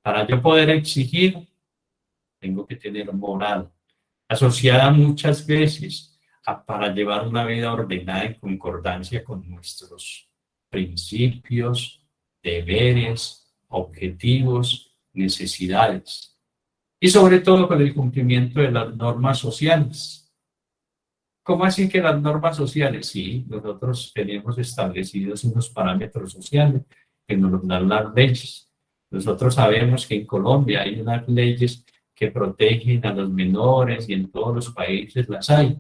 Para yo poder exigir, tengo que tener moral, asociada muchas veces para llevar una vida ordenada en concordancia con nuestros principios, deberes, objetivos, necesidades. Y sobre todo con el cumplimiento de las normas sociales. ¿Cómo así que las normas sociales? Sí, nosotros tenemos establecidos unos parámetros sociales que nos dan las leyes. Nosotros sabemos que en Colombia hay unas leyes que protegen a los menores y en todos los países las hay.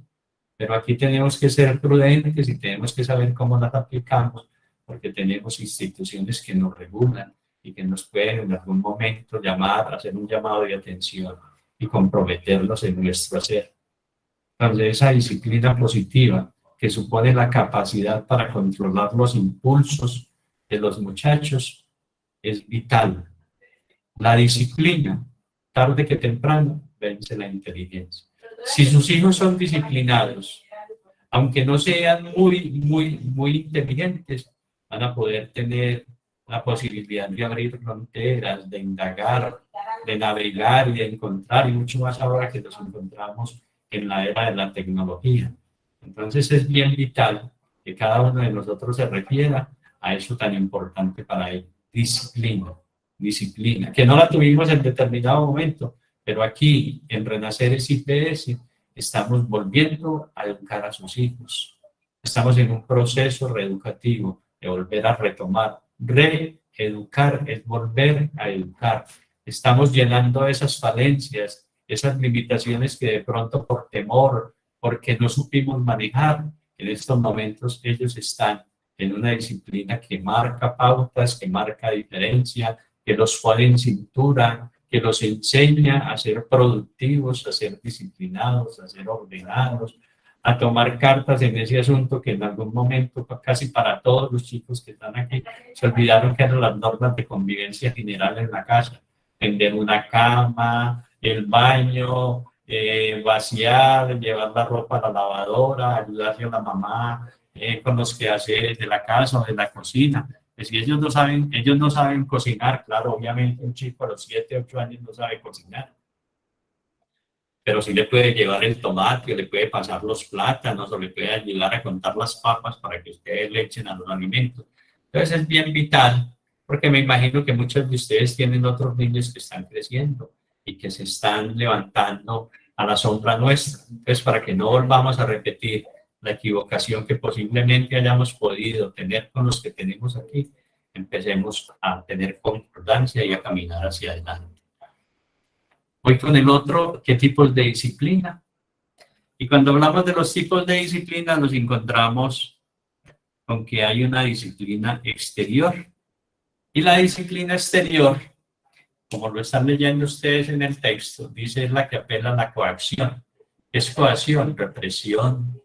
Pero aquí tenemos que ser prudentes y tenemos que saber cómo las aplicamos, porque tenemos instituciones que nos regulan y que nos pueden en algún momento llamar, hacer un llamado de atención y comprometernos en nuestro hacer. Entonces, esa disciplina positiva que supone la capacidad para controlar los impulsos de los muchachos es vital. La disciplina, tarde que temprano, vence la inteligencia. Si sus hijos son disciplinados, aunque no sean muy inteligentes, van a poder tener la posibilidad de abrir fronteras, de indagar, de navegar y de encontrar, y mucho más ahora que nos encontramos en la era de la tecnología. Entonces es bien vital que cada uno de nosotros se refiera a eso tan importante para él. Disciplina, que no la tuvimos en determinado momento, pero aquí en Renaceres IPS estamos volviendo a educar a sus hijos. Estamos en un proceso reeducativo de volver a retomar. Reeducar es volver a educar. Estamos llenando esas falencias, esas limitaciones que de pronto por temor, porque no supimos manejar, en estos momentos ellos están en una disciplina que marca pautas, que marca diferencia, que los pone en cintura, que los enseña a ser productivos, a ser disciplinados, a ser ordenados, a tomar cartas en ese asunto que en algún momento, casi para todos los chicos que están aquí, se olvidaron que eran las normas de convivencia general en la casa. Tender una cama, el baño, vaciar, llevar la ropa a la lavadora, ayudarle a la mamá con los quehaceres de la casa o de la cocina. Pues si ellos no saben cocinar, claro, obviamente un chico a los 7, 8 años no sabe cocinar. Pero sí le puede llevar el tomate, o le puede pasar los plátanos, o le puede ayudar a contar las papas para que ustedes le echen a los alimentos. Entonces es bien vital, porque me imagino que muchos de ustedes tienen otros niños que están creciendo y que se están levantando a la sombra nuestra. Entonces, para que no volvamos a repetir la equivocación que posiblemente hayamos podido tener con los que tenemos aquí, empecemos a tener concordancia y a caminar hacia adelante. Voy con el otro, ¿qué tipos de disciplina? Y cuando hablamos de los tipos de disciplina, nos encontramos con que hay una disciplina exterior. Y la disciplina exterior, como lo están leyendo ustedes en el texto, dice es la que apela a la coacción. Es coacción, represión,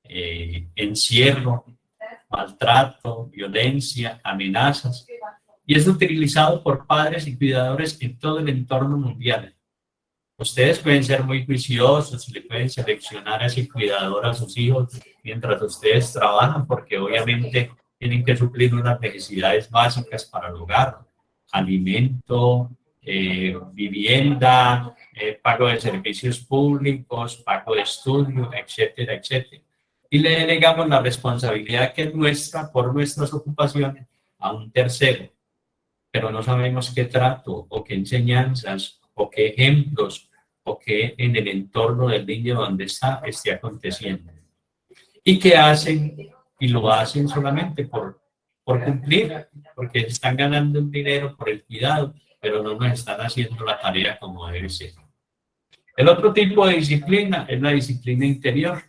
encierro, maltrato, violencia, amenazas. Y es utilizado por padres y cuidadores en todo el entorno mundial. Ustedes pueden ser muy juiciosos y le pueden seleccionar a ese cuidador a sus hijos mientras ustedes trabajan, porque obviamente tienen que suplir unas necesidades básicas para el hogar: alimento, vivienda, pago de servicios públicos, pago de estudio, etcétera, etcétera. Y le delegamos la responsabilidad que es nuestra por nuestras ocupaciones a un tercero, pero no sabemos qué trato o qué enseñanzas o qué ejemplos o qué en el entorno del niño donde está esté aconteciendo. Y qué hacen, y lo hacen solamente por cumplir, porque están ganando un dinero por el cuidado pero no nos están haciendo la tarea como debe ser. El otro tipo de disciplina es la disciplina interior.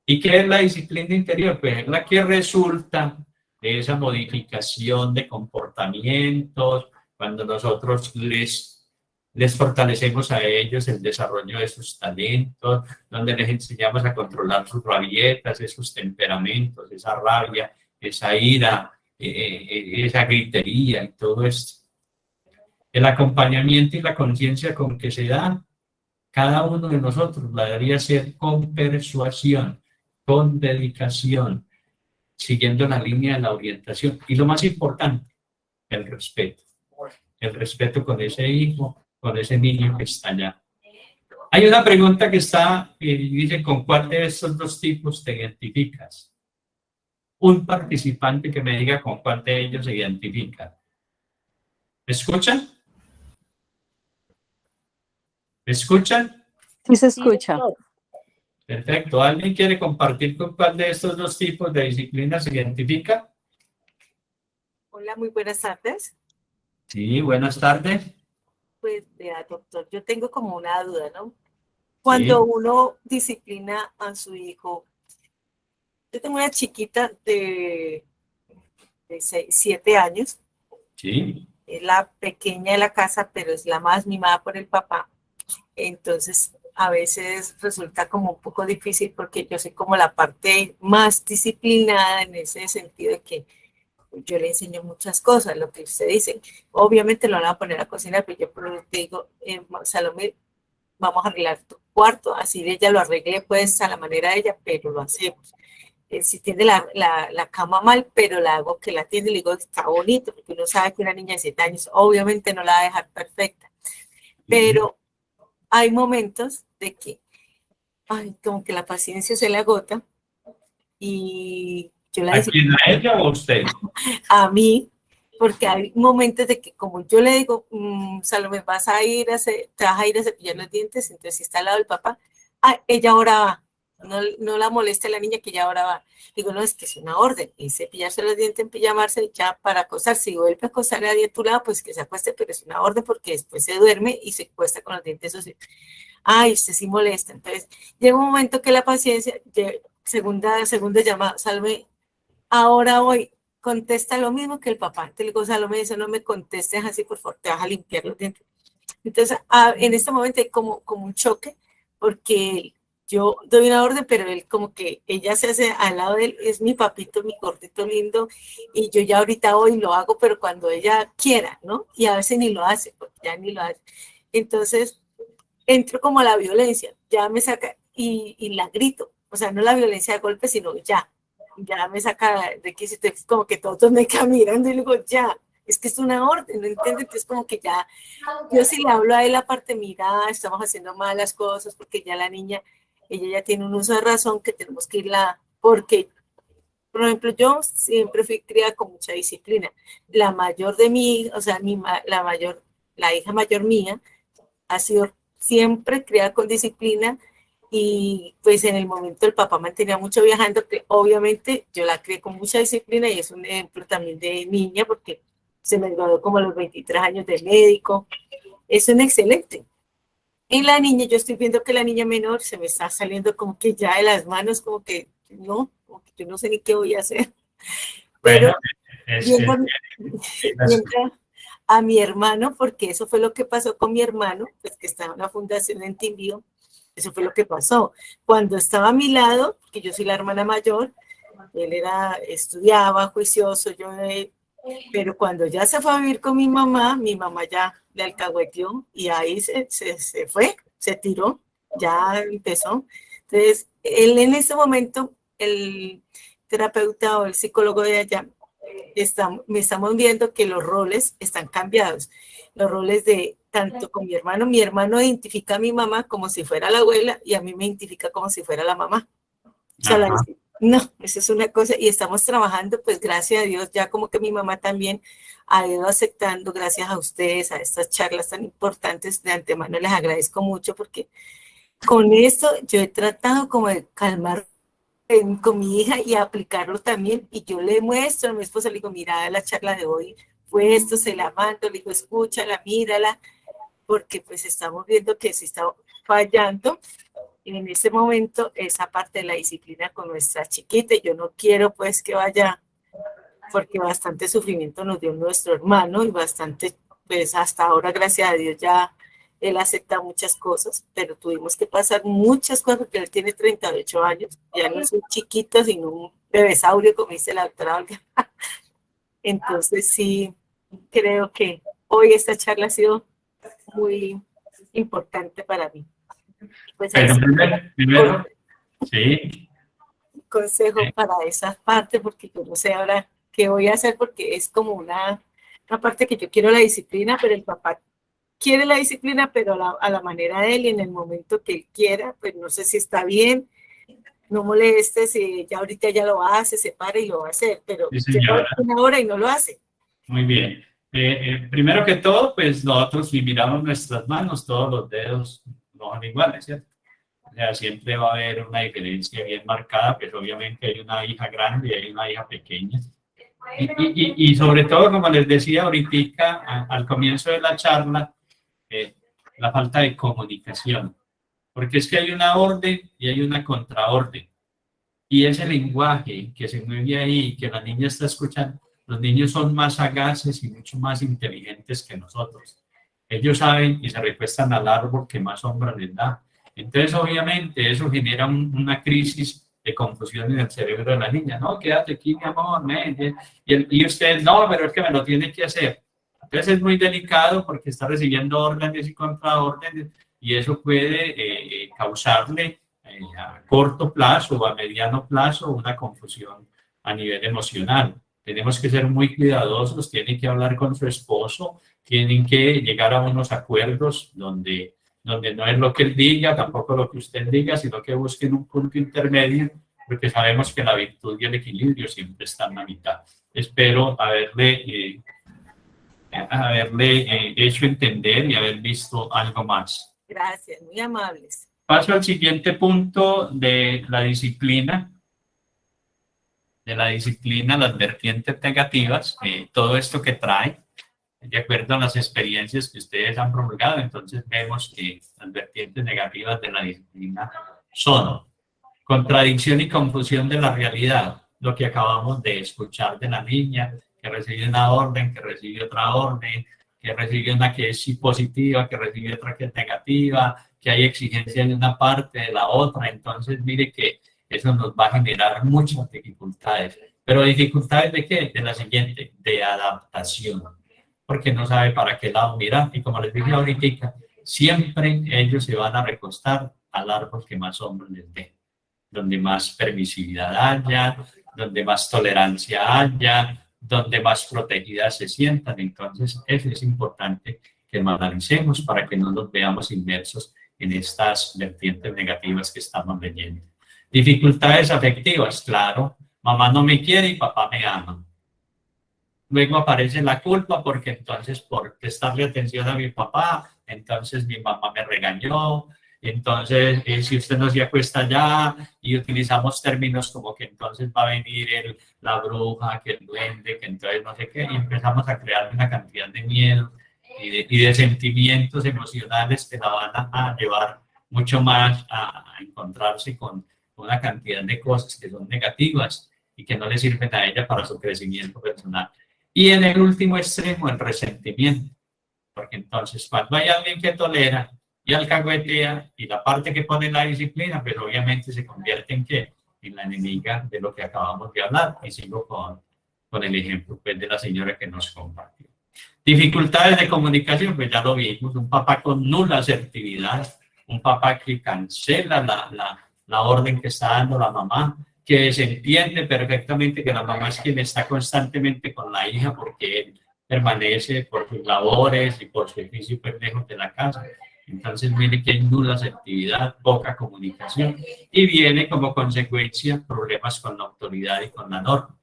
¿Y qué es la disciplina interior? Pues es la que resulta de esa modificación de comportamientos, cuando nosotros les fortalecemos a ellos el desarrollo de sus talentos, donde les enseñamos a controlar sus rabietas, esos temperamentos, esa rabia, esa ira, esa gritería y todo esto. El acompañamiento y la conciencia con que se da cada uno de nosotros la debería ser con persuasión, con dedicación, siguiendo la línea de la orientación. Y lo más importante, el respeto. El respeto con ese hijo, con ese niño que está allá. Hay una pregunta que está, dice, ¿con cuál de estos dos tipos te identificas? Un participante que me diga con cuál de ellos se identifica. ¿Me escuchan? ¿Me escuchan? Sí se escucha. Perfecto. ¿Alguien quiere compartir con cuál de estos dos tipos de disciplinas se identifica? Hola, muy buenas tardes. Sí, buenas tardes. Pues, vea, doctor, yo tengo como una duda, ¿no? Cuando uno disciplina a su hijo, yo tengo una chiquita de 7 años, Sí. es la pequeña de la casa, pero es la más mimada por el papá. Entonces, a veces resulta como un poco difícil porque yo soy como la parte más disciplinada en ese sentido de que yo le enseño muchas cosas, lo que usted dice. Obviamente lo van a poner a cocinar, pero yo te digo, Salomé, vamos a arreglar tu cuarto, así ella lo arregle pues a la manera de ella, pero lo hacemos. Si tiene la cama mal, pero la hago que la tiene, le digo, está bonito, porque uno sabe que una niña de 7 años obviamente no la va a dejar perfecta, pero hay momentos de que, ay, como que la paciencia se le agota y yo la ¿A quién, a ella o a usted? a mí, porque hay momentos de que como yo le digo, Salomé, te vas a ir a cepillar los dientes, entonces si está al lado del papá, ella ahora va, no la moleste la niña que ella ahora va. Digo, no, es que es una orden, y cepillarse los dientes, en pijamarse ya para acostarse. Si vuelve a acostar a nadie a tu lado, pues que se acueste, pero es una orden porque después se duerme y se acuesta con los dientes sucios. Ay, usted sí molesta. Entonces, llega un momento que la paciencia, segunda llamada, Salomé, ahora voy, contesta lo mismo que el papá. Te digo, Salomé, dice, no me contestes así, por favor, te vas a limpiar los dientes. Entonces, en este momento hay como un choque, porque yo doy una orden, pero él como que ella se hace al lado de él, es mi papito, mi gordito lindo, y yo ya ahorita voy y lo hago, pero cuando ella quiera, ¿no? Y a veces ni lo hace, porque ya ni lo hace. Entonces, entro como a la violencia, ya me saca y la grito, o sea, no la violencia de golpe, sino ya me saca de que es como que todos me quedan mirando y le digo, ya, es que es una orden, ¿no entiendes? Entonces como que ya, yo sí le hablo a él aparte, mira, estamos haciendo malas cosas porque ya la niña, ella ya tiene un uso de razón que tenemos que irla, porque, por ejemplo, yo siempre fui criada con mucha disciplina. La mayor de mí, o sea, la hija mayor mía, ha sido siempre criada con disciplina y pues en el momento el papá mantenía mucho viajando, que obviamente yo la crié con mucha disciplina y es un ejemplo también de niña porque se me graduó como a los 23 años de médico, es un excelente. Y la niña, yo estoy viendo que la niña menor se me está saliendo como que ya de las manos, como que no, como que yo no sé ni qué voy a hacer. Pero Bueno, viendo a mi hermano, porque eso fue lo que pasó con mi hermano, pues que estaba en una fundación en Timbío, eso fue lo que pasó. Cuando estaba a mi lado, que yo soy la hermana mayor, él estudiaba, juicioso, pero cuando ya se fue a vivir con mi mamá ya le alcahueteó y ahí se fue, se tiró, ya empezó. Entonces, él en ese momento, el terapeuta o el psicólogo de allá, estamos viendo que los roles están cambiados. Los roles de tanto con mi hermano identifica a mi mamá como si fuera la abuela y a mí me identifica como si fuera la mamá. O sea, no, eso es una cosa y estamos trabajando, pues gracias a Dios, ya como que mi mamá también ha ido aceptando, gracias a ustedes, a estas charlas tan importantes, de antemano les agradezco mucho porque con esto yo he tratado como de calmar con mi hija y aplicarlo también y yo le muestro a mi esposa, le digo, mira, la charla de hoy puesto, se la mando, le digo, escúchala, mírala, porque pues estamos viendo que se está fallando. Y en ese momento, esa parte de la disciplina con nuestra chiquita, y yo no quiero pues que vaya, porque bastante sufrimiento nos dio nuestro hermano y bastante, pues hasta ahora, gracias a Dios, ya él acepta muchas cosas, pero tuvimos que pasar muchas cosas porque él tiene 38 años, ya no es un chiquito, sino un bebesaurio, como dice la doctora Olga. Entonces sí, creo que hoy esta charla ha sido muy importante para mí. Pues ahí Pero sí, primero, sí, consejo para esa parte, porque yo no sé ahora qué voy a hacer, porque es como una parte que yo quiero la disciplina, pero el papá quiere la disciplina, pero a la manera de él y en el momento que él quiera, pues no sé si está bien, no molestes, si ya ahorita ya lo hace, se para y lo va a hacer, pero sí, lleva señora. una hora y no lo hace. Muy bien. Primero que todo, pues nosotros si miramos nuestras manos, todos los dedos no son iguales, ¿cierto? O sea, siempre va a haber una diferencia bien marcada, pues obviamente hay una hija grande y hay una hija pequeña. Y sobre todo, como les decía ahorita, al comienzo de la charla, la falta de comunicación. Porque es que hay una orden y hay una contraorden. Y ese lenguaje que se mueve ahí, que la niña está escuchando, los niños son más sagaces y mucho más inteligentes que nosotros. Ellos saben y se recuestan al árbol que más sombra les da. Entonces, obviamente, eso genera una crisis de confusión en el cerebro de la niña. No, quédate aquí, mi amor. Y usted, no, pero es que me lo tiene que hacer. Entonces, es muy delicado porque está recibiendo órdenes y contraórdenes y eso puede causarle a corto plazo o a mediano plazo una confusión a nivel emocional. Tenemos que ser muy cuidadosos, tienen que hablar con su esposo, tienen que llegar a unos acuerdos donde no es lo que él diga, tampoco lo que usted diga, sino que busquen un punto intermedio, porque sabemos que la virtud y el equilibrio siempre están en la mitad. Espero haberle hecho entender y haber visto algo más. Gracias, muy amables. Paso al siguiente punto de la disciplina. Las vertientes negativas, todo esto que trae, de acuerdo a las experiencias que ustedes han promulgado, entonces vemos que las vertientes negativas de la disciplina son contradicción y confusión de la realidad, lo que acabamos de escuchar de la niña, que recibe una orden, que recibe otra orden, que recibe una que es positiva, que recibe otra que es negativa, que hay exigencia de una parte, de la otra, entonces mire que eso nos va a generar muchas dificultades. ¿Pero dificultades de qué? De la siguiente, de adaptación, porque no sabe para qué lado mirar. Y como les dije ahorita, siempre ellos se van a recostar al árbol que más sombra les dé, donde más permisividad haya, donde más tolerancia haya, donde más protegidas se sientan. Entonces, eso es importante que lo analicemos para que no nos veamos inmersos en estas vertientes negativas que estamos leyendo. Dificultades afectivas, claro. Mamá no me quiere y papá me ama. Luego aparece la culpa porque entonces por prestarle atención a mi papá, entonces mi mamá me regañó. Entonces, si usted no se acuesta ya y utilizamos términos como que entonces va a venir la bruja, que el duende, que entonces no sé qué, y empezamos a crear una cantidad de miedo y de sentimientos emocionales que la van a llevar mucho más a encontrarse con una cantidad de cosas que son negativas y que no le sirven a ella para su crecimiento personal. Y en el último extremo, el resentimiento, porque entonces cuando hay alguien que tolera y alcahuetea y la parte que pone la disciplina, pues obviamente se convierte en ¿qué? En la enemiga de lo que acabamos de hablar. Y sigo con el ejemplo pues, de la señora que nos compartió. Dificultades de comunicación, pues ya lo vimos, un papá con nula asertividad, un papá que cancela la orden que está dando la mamá, que se entiende perfectamente que la mamá es quien está constantemente con la hija porque él permanece por sus labores y por su oficio pues, lejos de la casa. Entonces mire que hay nula asertividad, poca comunicación y viene como consecuencia problemas con la autoridad y con la norma,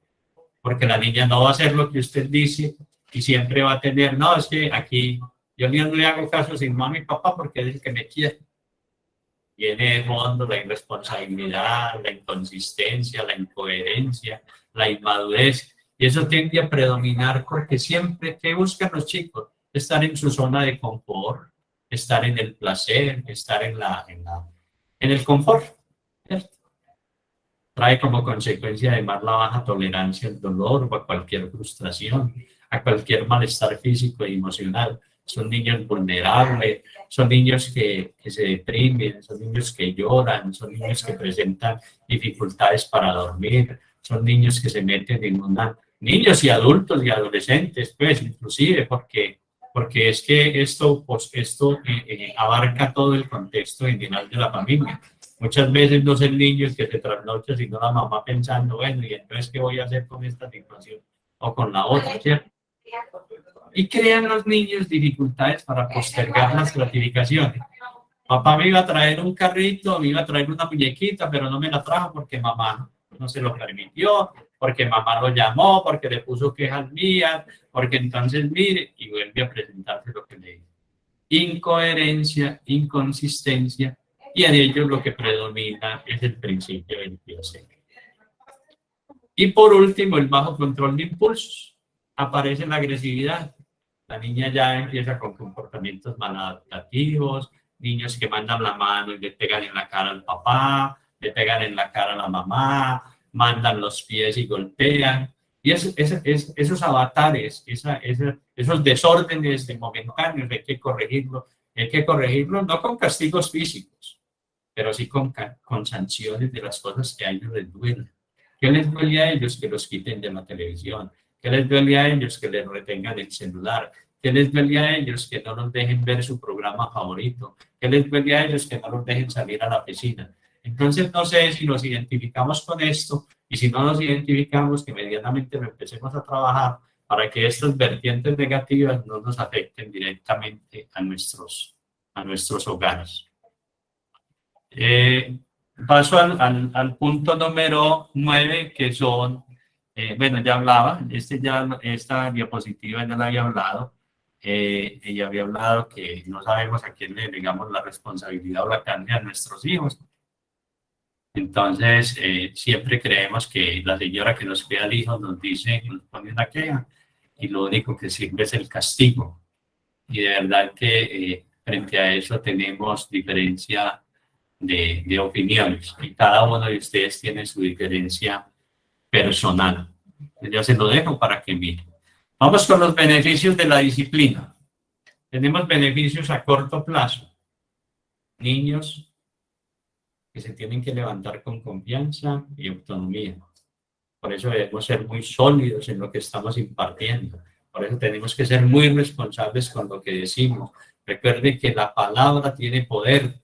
porque la niña no va a hacer lo que usted dice y siempre va a tener, no, es que aquí yo no le hago caso sin mamá y papá porque es el que me quiere. Viene de fondo la irresponsabilidad, la inconsistencia, la incoherencia, la inmadurez. Y eso tiende a predominar porque siempre, ¿qué buscan los chicos? Estar en su zona de confort, estar en el placer, estar en el confort, ¿cierto? Trae como consecuencia además la baja tolerancia al dolor o a cualquier frustración, a cualquier malestar físico y emocional. Son niños vulnerables, son niños que se deprimen, son niños que lloran, son niños que presentan dificultades para dormir, son niños que se meten en niños y adultos y adolescentes, pues inclusive, porque es que esto abarca todo el contexto general de la familia. Muchas veces no es el niño el que se trasnocha, sino la mamá pensando, bueno, ¿y entonces qué voy a hacer con esta situación o con la otra, ¿cierto? Y crean los niños dificultades para postergar las gratificaciones. Papá me iba a traer un carrito, me iba a traer una muñequita, pero no me la trajo porque mamá no se lo permitió, porque mamá lo llamó, porque le puso quejas mías, porque entonces mire, y vuelve a presentarse lo que le dice. Incoherencia, inconsistencia, y en ellos lo que predomina es el principio del placer. Y por último, el bajo control de impulsos. Aparece la agresividad. La niña ya empieza con comportamientos maladaptativos, niños que mandan la mano y le pegan en la cara al papá, le pegan en la cara a la mamá, mandan los pies y golpean. Y esos avatares, esos desórdenes de momentáneos, hay que corregirlo no con castigos físicos, pero sí con sanciones de las cosas que a ellos les duelen. ¿Qué les duele a ellos? Que los quiten de la televisión. ¿Qué les duele a ellos? Que les retengan el celular. ¿Qué les duele a ellos? Que no los dejen ver su programa favorito. ¿Qué les duele a ellos? Que no los dejen salir a la piscina. Entonces, no sé si nos identificamos con esto, y si no nos identificamos, que inmediatamente lo empecemos a trabajar para que estas vertientes negativas no nos afecten directamente a nuestros hogares. Paso al punto número 9, que son, bueno, ya hablaba, esta diapositiva ya la había hablado. Ella había hablado que no sabemos a quién le delegamos la responsabilidad o la carga a nuestros hijos. Entonces, siempre creemos que la señora que nos cuida al hijo nos pone una queja, y lo único que sirve es el castigo. Y de verdad que frente a eso tenemos diferencia de opiniones, y cada uno de ustedes tiene su diferencia personal. Ya se lo dejo para que miren. Vamos con los beneficios de la disciplina. Tenemos beneficios a corto plazo. Niños que se tienen que levantar con confianza y autonomía. Por eso debemos ser muy sólidos en lo que estamos impartiendo. Por eso tenemos que ser muy responsables con lo que decimos. Recuerde que la palabra tiene poder,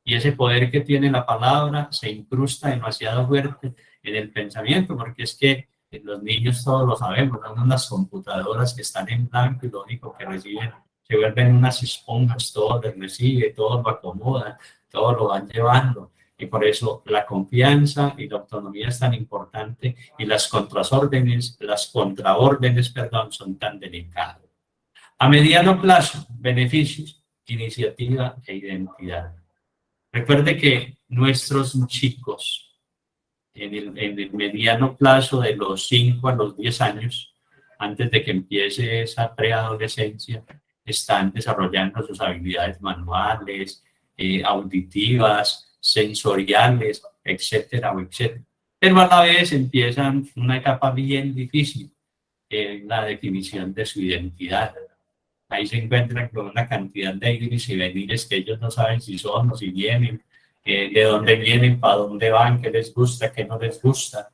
y ese poder que tiene la palabra se incrusta demasiado fuerte en el pensamiento, porque es que los niños todos lo sabemos, son unas computadoras que están en blanco y lo único que reciben se vuelven unas esponjas, todo les recibe, todo lo acomoda, todo lo van llevando. Y por eso la confianza y la autonomía es tan importante, y las contraórdenes, son tan delicadas. A mediano plazo, beneficios, iniciativa e identidad. Recuerde que nuestros chicos en el mediano plazo de los 5 a los 10 años, antes de que empiece esa preadolescencia, están desarrollando sus habilidades manuales, auditivas, sensoriales, etcétera, etcétera. Pero a la vez empiezan una etapa bien difícil, la definición de su identidad. Ahí se encuentran con una cantidad de ires y venires que ellos no saben si son o si vienen, de dónde vienen, para dónde van, qué les gusta, qué no les gusta.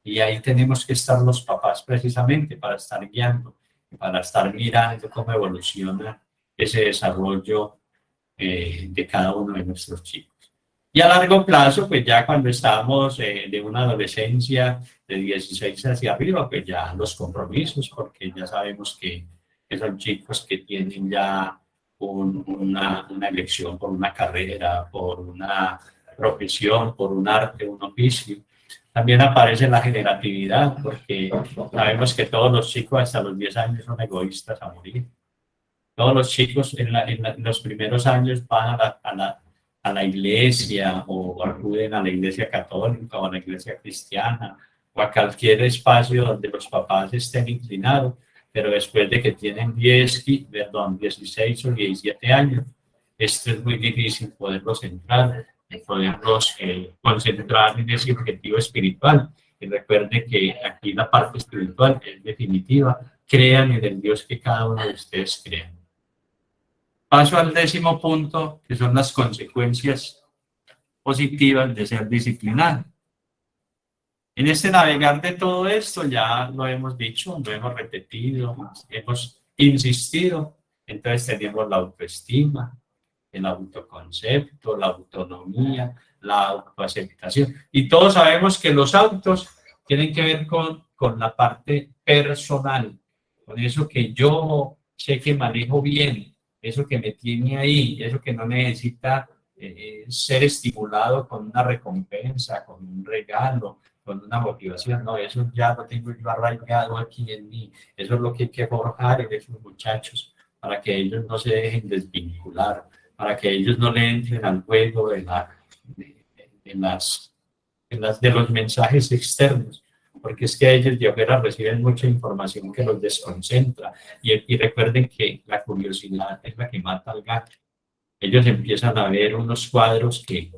Y ahí tenemos que estar los papás precisamente para estar guiando, para estar mirando cómo evoluciona ese desarrollo de cada uno de nuestros chicos. Y a largo plazo, pues ya cuando estamos de una adolescencia de 16 hacia arriba, pues ya los compromisos, porque ya sabemos que son chicos que tienen ya una elección por una carrera, por una profesión, por un arte, un oficio. También aparece la generatividad, porque sabemos que todos los chicos hasta los 10 años son egoístas a morir. Todos los chicos en los primeros años van a la iglesia, o acuden a la iglesia católica o a la iglesia cristiana, o a cualquier espacio donde los papás estén inclinados, pero después de que tienen 16 o 17 años, esto es muy difícil poderlos centrar, poderlos concentrar en ese objetivo espiritual. Y recuerde que aquí la parte espiritual es definitiva. Crean en el Dios que cada uno de ustedes crea. Paso al 10º punto, que son las consecuencias positivas de ser disciplinado. En este navegar de todo esto, ya lo hemos dicho, lo hemos repetido, hemos insistido. Entonces tenemos la autoestima, el autoconcepto, la autonomía, la autoaceptación. Y todos sabemos que los autos tienen que ver con la parte personal, con eso que yo sé que manejo bien, eso que me tiene ahí, eso que no necesita ser estimulado con una recompensa, con un regalo, con una motivación. No, eso ya lo tengo yo arraigado aquí en mí. Eso es lo que hay que forjar en esos muchachos, para que ellos no se dejen desvincular, para que ellos no le entren al juego de los mensajes externos, porque es que ellos de afuera reciben mucha información que los desconcentra, y recuerden que la curiosidad es la que mata al gato. Ellos empiezan a ver unos cuadros que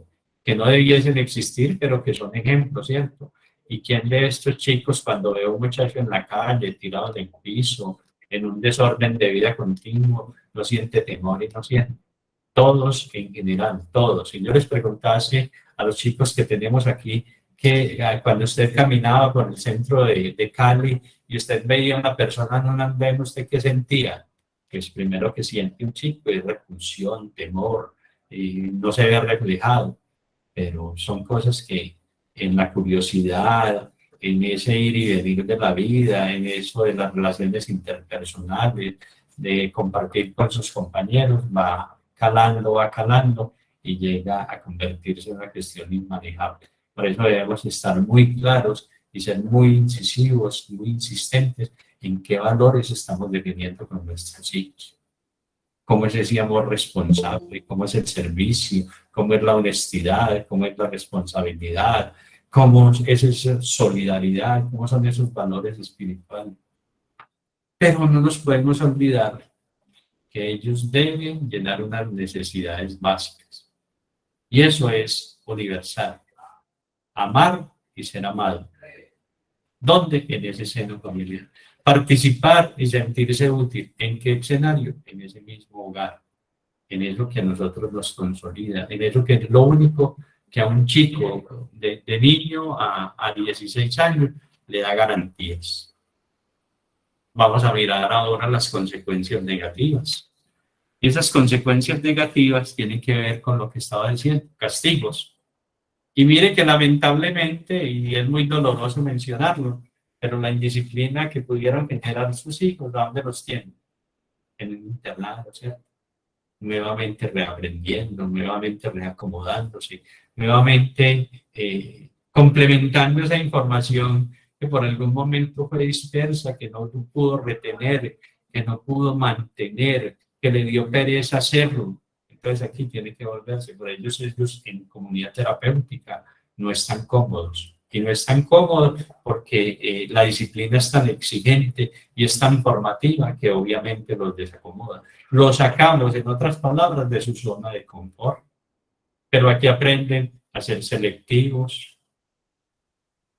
no debiesen existir, pero que son ejemplos, ¿cierto? ¿Y quién de estos chicos, cuando ve a un muchacho en la calle, tirado en el piso, en un desorden de vida continuo, no siente temor y no siente? Todos en general, todos. Si yo les preguntase a los chicos que tenemos aquí, que cuando usted caminaba por el centro de Cali y usted veía a una persona en un andén, ¿usted qué sentía? Pues primero que siente un chico es repulsión, temor, y no se ve reflejado, pero son cosas que en la curiosidad, en ese ir y venir de la vida, en eso de las relaciones interpersonales, de compartir con sus compañeros, va calando y llega a convertirse en una cuestión inmanejable. Por eso debemos estar muy claros y ser muy incisivos, muy insistentes en qué valores estamos definiendo con nuestros hijos. Cómo es ese amor responsable, cómo es el servicio, cómo es la honestidad, cómo es la responsabilidad, cómo es esa solidaridad, cómo son esos valores espirituales. Pero no nos podemos olvidar que ellos deben llenar unas necesidades básicas. Y eso es universal. Amar y ser amado. ¿Dónde? En ese seno familiar. Participar y sentirse útil. ¿En qué escenario? En ese mismo hogar. En eso que a nosotros nos consolida. En eso que es lo único que a un chico de niño a 16 años le da garantías. Vamos a mirar ahora las consecuencias negativas. Y esas consecuencias negativas tienen que ver con lo que estaba diciendo, castigos. Y mire que lamentablemente, y es muy doloroso mencionarlo, pero la indisciplina que pudieron generar sus hijos, ¿dónde los tienen? En el internado, ¿cierto? Nuevamente reaprendiendo, nuevamente reacomodándose, nuevamente complementando esa información que por algún momento fue dispersa, que no pudo retener, que no pudo mantener, que le dio pereza hacerlo. Entonces aquí tiene que volverse. Por ellos en comunidad terapéutica no están cómodos. Y no están cómodos porque la disciplina es tan exigente y es tan formativa que obviamente los desacomoda. Los sacamos, en otras palabras, de su zona de confort. Pero aquí aprenden a ser selectivos,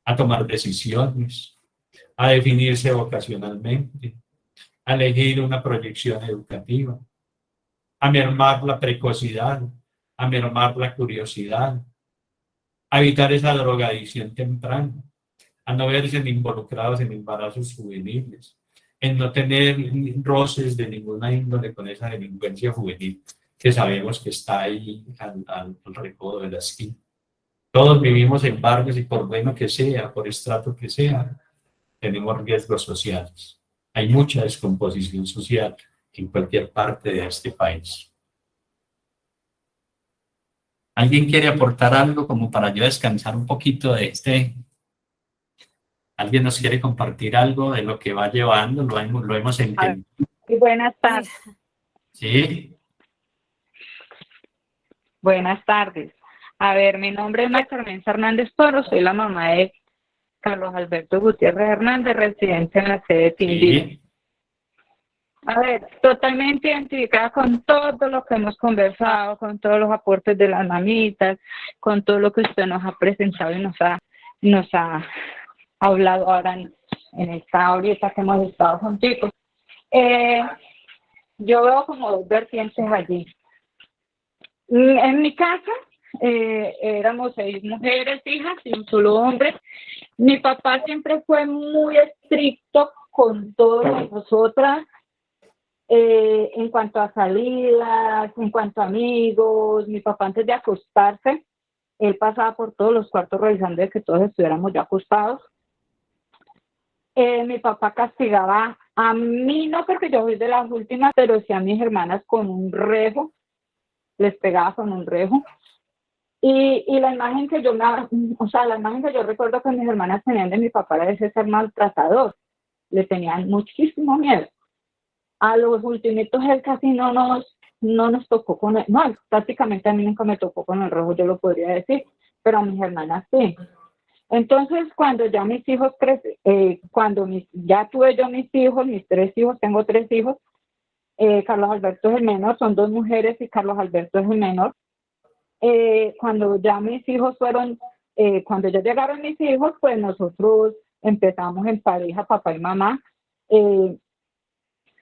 a tomar decisiones, a definirse vocacionalmente, a elegir una proyección educativa, a mermar la precocidad, a mermar la curiosidad, a evitar esa drogadicción temprana, a no verse involucrados en embarazos juveniles, en no tener roces de ninguna índole con esa delincuencia juvenil que sabemos que está ahí al recodo de la esquina. Todos vivimos en barrios y por bueno que sea, por estrato que sea, tenemos riesgos sociales. Hay mucha descomposición social en cualquier parte de este país. ¿Alguien quiere aportar algo como para yo descansar un poquito de este? ¿Alguien nos quiere compartir algo de lo que va llevando? Lo hemos entendido. Buenas tardes. Sí. Buenas tardes. A ver, mi nombre es María Carmen Hernández Toro, soy la mamá Carlos Alberto Gutiérrez Hernández, residente en la sede Tindí. Sí. A ver, totalmente identificada con todo lo que hemos conversado, con todos los aportes de las mamitas, con todo lo que usted nos ha presentado y nos ha hablado ahora en esta ahorita que hemos estado juntitos. Yo veo como dos vertientes allí. En mi casa éramos 6 mujeres, hijas, y un solo hombre. Mi papá siempre fue muy estricto con todas nosotras, en cuanto a salidas, en cuanto a amigos. Mi papá, antes de acostarse, él pasaba por todos los cuartos revisando de que todos estuviéramos ya acostados. Mi papá castigaba a mí, no porque yo fui de las últimas, pero sí a mis hermanas con un rejo, les pegaba con un rejo. Y la imagen que la imagen que yo recuerdo que mis hermanas tenían de mi papá era ese ser maltratador. Le tenían muchísimo miedo. A los ultimitos él casi no nos tocó con él. No, prácticamente a mí nunca me tocó con el rojo, yo lo podría decir, pero a mis hermanas sí. Entonces, cuando ya mis hijos ya tuve yo mis hijos, mis 3 hijos, tengo 3 hijos, Carlos Alberto es el menor, son 2 mujeres y Carlos Alberto es el menor. Cuando ya mis hijos cuando ya llegaron mis hijos, pues nosotros empezamos en pareja, papá y mamá,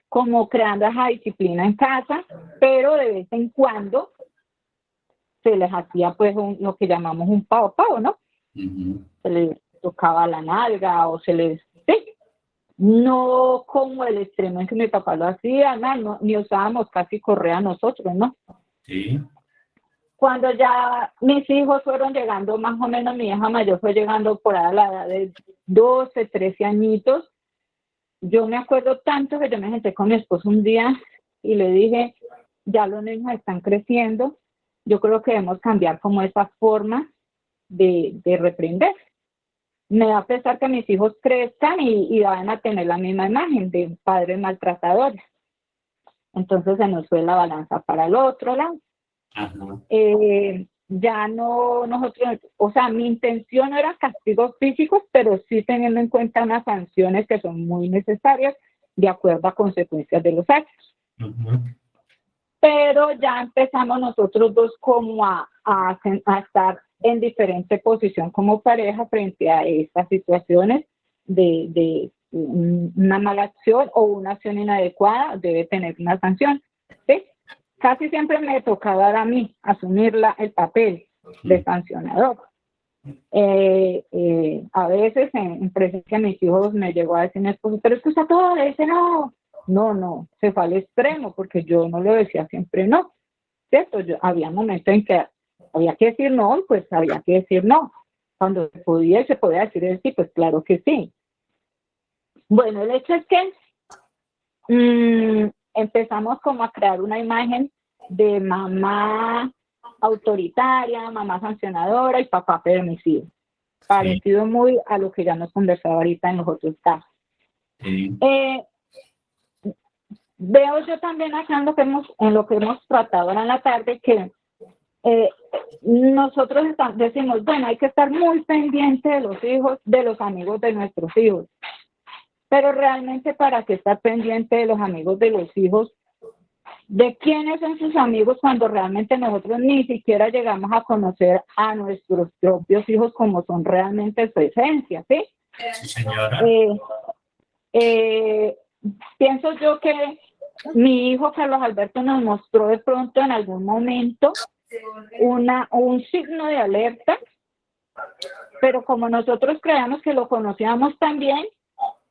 como creando esa disciplina en casa, pero de vez en cuando se les hacía pues lo que llamamos un pavo, ¿no? Ujú. Se les tocaba la nalga o se les... Sí, no como el extremo en que mi papá lo hacía, no, ni usábamos casi correa nosotros, ¿no? Sí. Cuando ya mis hijos fueron llegando, más o menos mi hija mayor fue llegando por ahí a la edad de 12, 13 añitos, yo me acuerdo tanto que yo me senté con mi esposo un día y le dije, ya los niños están creciendo, yo creo que debemos cambiar como esa forma de reprender. Me da a pesar que mis hijos crezcan y van a tener la misma imagen de padres maltratadores. Entonces se nos fue la balanza para el otro lado. Ajá. Ya no nosotros, o sea, mi intención no era castigos físicos, pero sí teniendo en cuenta unas sanciones que son muy necesarias de acuerdo a consecuencias de los actos. Ujú. Pero ya empezamos nosotros dos como a estar en diferente posición como pareja frente a estas situaciones de una mala acción o una acción inadecuada, debe tener una sanción, ¿sí? Casi siempre me tocaba a mí asumir el papel de sancionador. A veces en presencia de mis hijos me llegó a decir mi esposo, pero es que usted todo le dice no. No, se fue al extremo porque yo no lo decía siempre no, ¿cierto? Había momentos en que había que decir no, pues había que decir no. Cuando se podía decir el sí, pues claro que sí. Bueno, el hecho es que empezamos como a crear una imagen de mamá autoritaria, mamá sancionadora y papá permisivo. Parecido muy a lo que ya nos conversaba ahorita en los otros casos. Sí. Veo yo también acá en lo que hemos tratado ahora en la tarde que nosotros decimos, bueno, hay que estar muy pendiente de los hijos, de los amigos de nuestros hijos. Pero realmente, ¿para qué estar pendiente de los amigos de los hijos? ¿De quiénes son sus amigos cuando realmente nosotros ni siquiera llegamos a conocer a nuestros propios hijos como son realmente su esencia, ¿sí? Sí, señora. Pienso yo que mi hijo Carlos Alberto nos mostró de pronto en algún momento un signo de alerta, pero como nosotros creíamos que lo conocíamos también,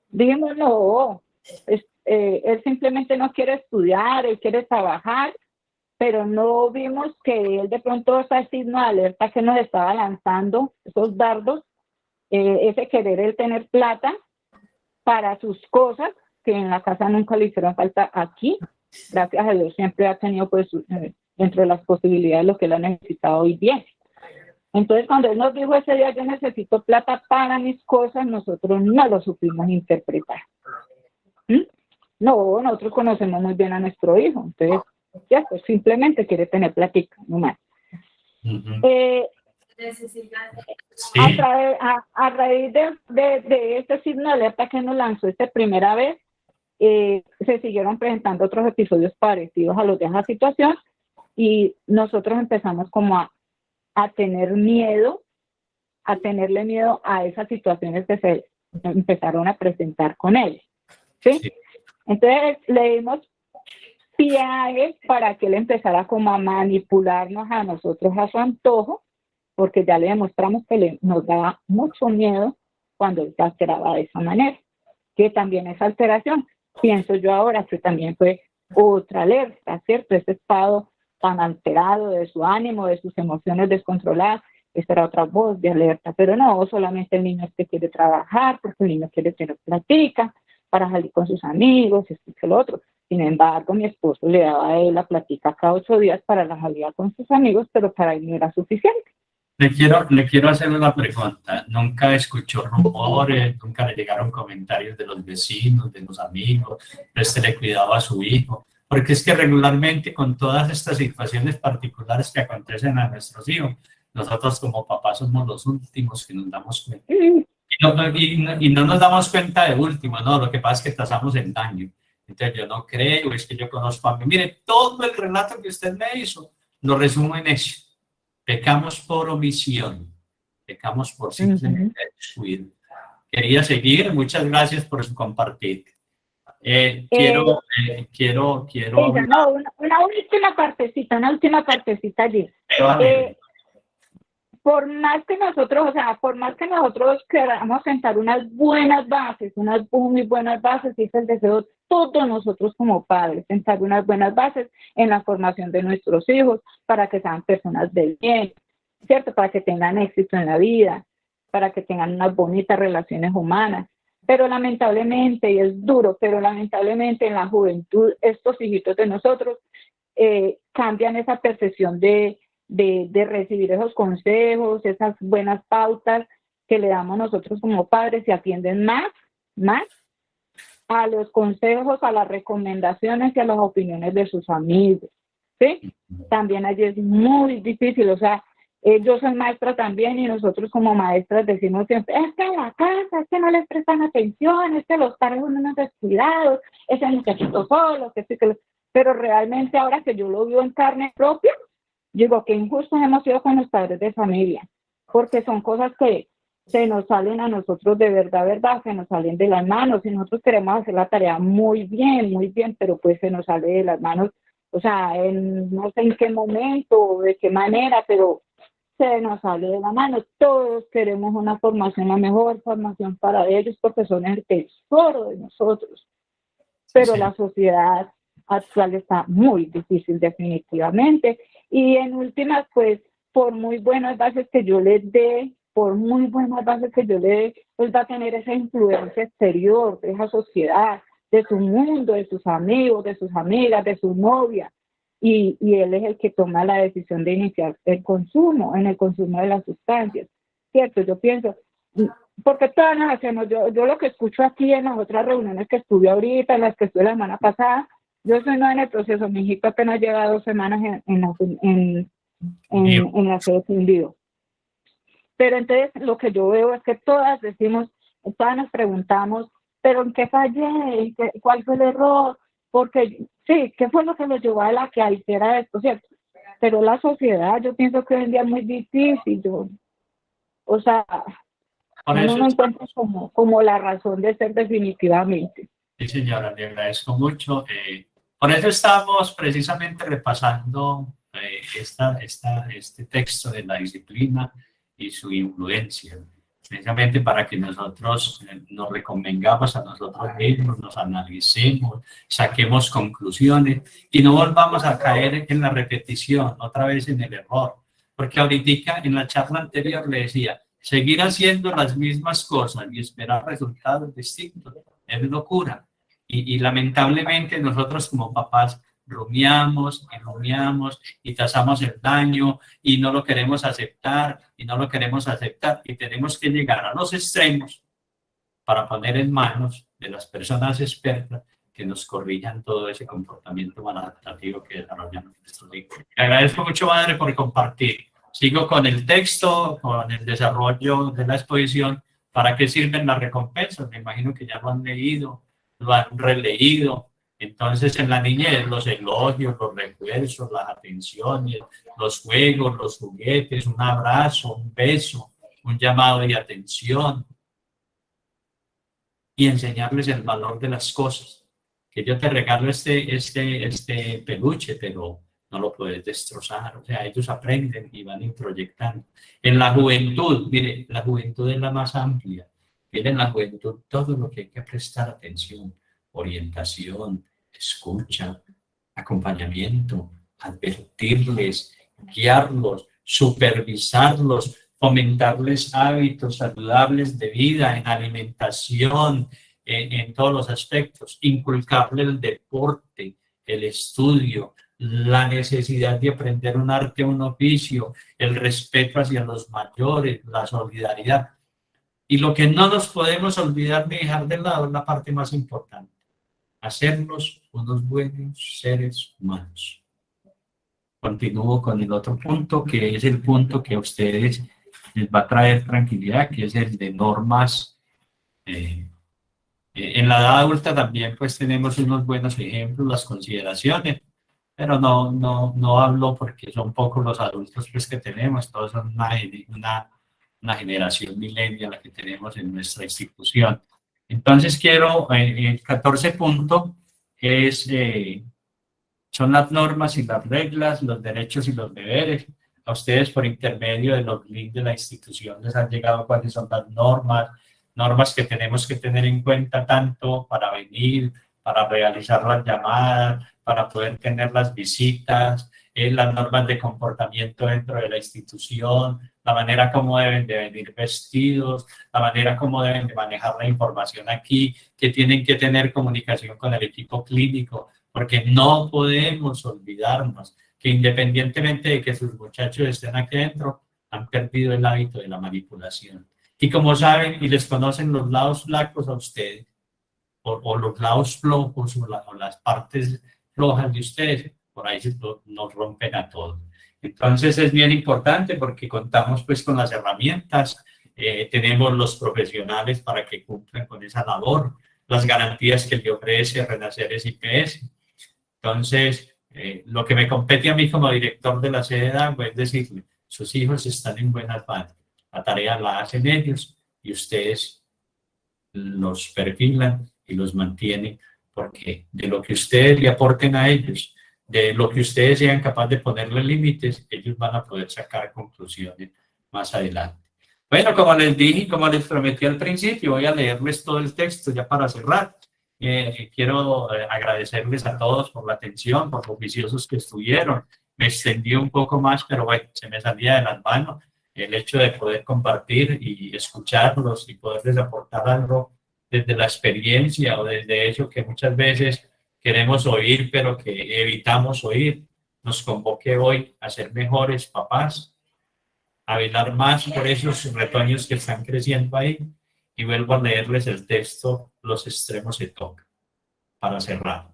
dijimos no, él simplemente no quiere estudiar, él quiere trabajar, pero no vimos que él de pronto ese signo de alerta que nos estaba lanzando, esos dardos, ese querer él tener plata para sus cosas, que en la casa nunca le hicieron falta. Aquí, gracias a Dios, siempre ha tenido pues dentro de las posibilidades lo que él ha necesitado hoy bien. Entonces, cuando él nos dijo ese día, yo necesito plata para mis cosas, nosotros no lo supimos interpretar. No, nosotros conocemos muy bien a nuestro hijo, entonces, ya, pues simplemente quiere tener plática, no más. Sí, A raíz de este signo de alerta que nos lanzó esta primera vez, se siguieron presentando otros episodios parecidos a los de esa situación y nosotros empezamos como a tener miedo, a tenerle miedo a esas situaciones que se empezaron a presentar con él, ¿sí? Sí. Entonces le dimos pie a él para que él empezara como a manipularnos a nosotros a su antojo, porque ya le demostramos que nos daba mucho miedo cuando él se alteraba de esa manera, que también esa alteración, pienso yo ahora que también fue otra alerta, ¿cierto? Ese estado tan alterado de su ánimo, de sus emociones descontroladas, esta era otra voz de alerta, pero no, solamente el niño es que quiere trabajar, porque el niño quiere tener plática para salir con sus amigos, esto y que lo otro. Sin embargo, mi esposo le daba a él la plática cada 8 días para la salida con sus amigos, pero para él no era suficiente. Le quiero hacer una pregunta. ¿Nunca escuchó rumores? ¿Nunca le llegaron comentarios de los vecinos, de los amigos? ¿Le cuidaba a su hijo? Porque es que regularmente con todas estas situaciones particulares que acontecen a nuestros hijos, nosotros como papás somos los últimos que nos damos cuenta. Y no nos damos cuenta de último, no, lo que pasa es que tasamos el daño. Entonces yo no creo, es que yo conozco a mí. Mire, todo el relato que usted me hizo lo resumo en eso. Pecamos por omisión, pecamos por simplemente descuido. Quería seguir, muchas gracias por su compartir. Quiero No, una última partecita allí. Por más que nosotros queramos sentar unas buenas bases, unas muy buenas bases, y es el deseo de todos nosotros como padres, sentar unas buenas bases en la formación de nuestros hijos para que sean personas de bien, ¿cierto? Para que tengan éxito en la vida, para que tengan unas bonitas relaciones humanas. Pero lamentablemente, y es duro, pero lamentablemente en la juventud, estos hijitos de nosotros cambian esa percepción de recibir esos consejos, esas buenas pautas que le damos nosotros como padres y atienden más a los consejos, a las recomendaciones y a las opiniones de sus amigos, ¿sí? También allí es muy difícil, o sea, yo soy maestra también y nosotros como maestras decimos siempre, es que en la casa, es que no les prestan atención, es que los padres son unos descuidados, es el muchachito solo, pero realmente ahora que yo lo vivo en carne propia, digo que injustos hemos sido con los padres de familia, porque son cosas que se nos salen a nosotros de verdad, se nos salen de las manos, y nosotros queremos hacer la tarea muy bien, pero pues se nos sale de las manos, o sea, no sé en qué momento o de qué manera, pero se nos sale de la mano. Todos queremos una formación, la mejor formación para ellos, porque son el tesoro de nosotros, pero la sociedad actual está muy difícil definitivamente, y en últimas, pues, por muy buenas bases que yo les dé, pues va a tener esa influencia exterior de esa sociedad, de su mundo, de sus amigos, de sus amigas, de su novia, y él es el que toma la decisión de iniciar el consumo de las sustancias, ¿cierto? Yo pienso, porque todas nos hacemos, yo lo que escucho aquí en las otras reuniones que estuve ahorita, en las que estuve la semana pasada, yo estoy no en el proceso, mi hijito apenas lleva 2 semanas en la sede fundido. Pero entonces lo que yo veo es que todas nos preguntamos, ¿pero en qué fallé? ¿Cuál fue el error? Porque sí, ¿qué fue lo que nos llevó a la que hiciera esto, cierto? Pero la sociedad, yo pienso que hoy en día es muy difícil, o sea, uno no encuentra como la razón de ser definitivamente. Sí, señora, le agradezco mucho. Por eso estamos precisamente repasando este texto de la disciplina y su influencia, precisamente para que nosotros nos reconvengamos a nosotros mismos, nos analicemos, saquemos conclusiones y no volvamos a caer en la repetición, otra vez en el error. Porque ahorita en la charla anterior le decía, seguir haciendo las mismas cosas y esperar resultados distintos es locura. Y lamentablemente nosotros como papás rumiamos y tasamos el daño y no lo queremos aceptar y tenemos que llegar a los extremos para poner en manos de las personas expertas que nos corrijan todo ese comportamiento maladaptativo que desarrollan nuestros hijos. Le agradezco mucho, madre, por compartir. Sigo con el texto, con el desarrollo de la exposición. ¿Para qué sirven las recompensas? Me imagino que ya lo han leído, lo han releído. Entonces, en la niñez, los elogios, los refuerzos, las atenciones, los juegos, los juguetes, un abrazo, un beso, un llamado de atención, y enseñarles el valor de las cosas. Que yo te regalo este peluche, pero no lo puedes destrozar. O sea, ellos aprenden y van introyectando. En la juventud, mire, la juventud es la más amplia. Mire, en la juventud todo lo que hay que prestar atención, orientación, escucha, acompañamiento, advertirles, guiarlos, supervisarlos, fomentarles hábitos saludables de vida, en alimentación, en todos los aspectos, inculcarle el deporte, el estudio, la necesidad de aprender un arte, un oficio, el respeto hacia los mayores, la solidaridad. Y lo que no nos podemos olvidar ni dejar de lado es la parte más importante, hacernos unos buenos seres humanos. Continúo con el otro punto, que es el punto que a ustedes les va a traer tranquilidad, que es el de normas. En la edad adulta también pues tenemos unos buenos ejemplos, las consideraciones, pero no hablo porque son pocos los adultos pues que tenemos, todos son una generación millennial la que tenemos en nuestra institución. Entonces quiero, el 14 punto es, son las normas y las reglas, los derechos y los deberes. A ustedes por intermedio de los links de la institución les han llegado cuáles son las normas que tenemos que tener en cuenta tanto para venir, para realizar las llamadas, para poder tener las visitas, las normas de comportamiento dentro de la institución, la manera como deben de venir vestidos, la manera como deben de manejar la información aquí, que tienen que tener comunicación con el equipo clínico, porque no podemos olvidarnos que independientemente de que sus muchachos estén aquí dentro, han perdido el hábito de la manipulación. Y como saben y les conocen los lados flacos a ustedes, o los lados flojos, o las partes flojas de ustedes, por ahí nos rompen a todos. Entonces es bien importante porque contamos pues con las herramientas, tenemos los profesionales para que cumplan con esa labor, las garantías que le ofrece Renacer SIPS. Entonces, lo que me compete a mí como director de la sede de Agua es decirle, sus hijos están en buenas manos, la tarea la hacen ellos y ustedes los perfilan y los mantienen, porque de lo que ustedes le aporten a ellos, de lo que ustedes sean capaces de ponerle límites, ellos van a poder sacar conclusiones más adelante. Bueno, como les dije, como les prometí al principio, voy a leerles todo el texto ya para cerrar. Quiero agradecerles a todos por la atención, por los viciosos que estuvieron. Me extendí un poco más, pero bueno, se me salía de las manos el hecho de poder compartir y escucharlos y poderles aportar algo desde la experiencia o desde eso que muchas veces queremos oír, pero que evitamos oír. Nos convoqué hoy a ser mejores papás, a velar más por esos retoños que están creciendo ahí. Y vuelvo a leerles el texto, los extremos se tocan, para cerrar.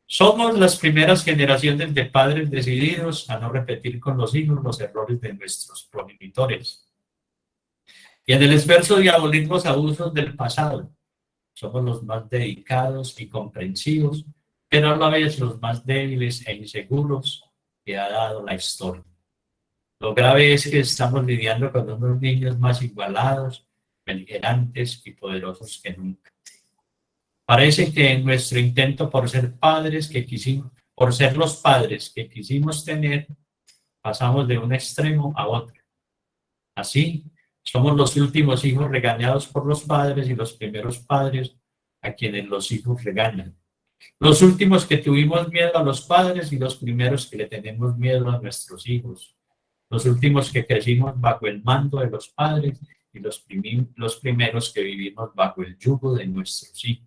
Somos las primeras generaciones de padres decididos a no repetir con los hijos los errores de nuestros progenitores. Y en el esfuerzo de abolir los abusos del pasado, somos los más dedicados y comprensivos, pero a la vez los más débiles e inseguros que ha dado la historia. Lo grave es que estamos lidiando con unos niños más igualados, beligerantes y poderosos que nunca. Parece que en nuestro intento por ser los padres que quisimos tener, pasamos de un extremo a otro. Así, somos los últimos hijos regañados por los padres y los primeros padres a quienes los hijos regañan. Los últimos que tuvimos miedo a los padres y los primeros que le tenemos miedo a nuestros hijos. Los últimos que crecimos bajo el mando de los padres y los primeros que vivimos bajo el yugo de nuestros hijos.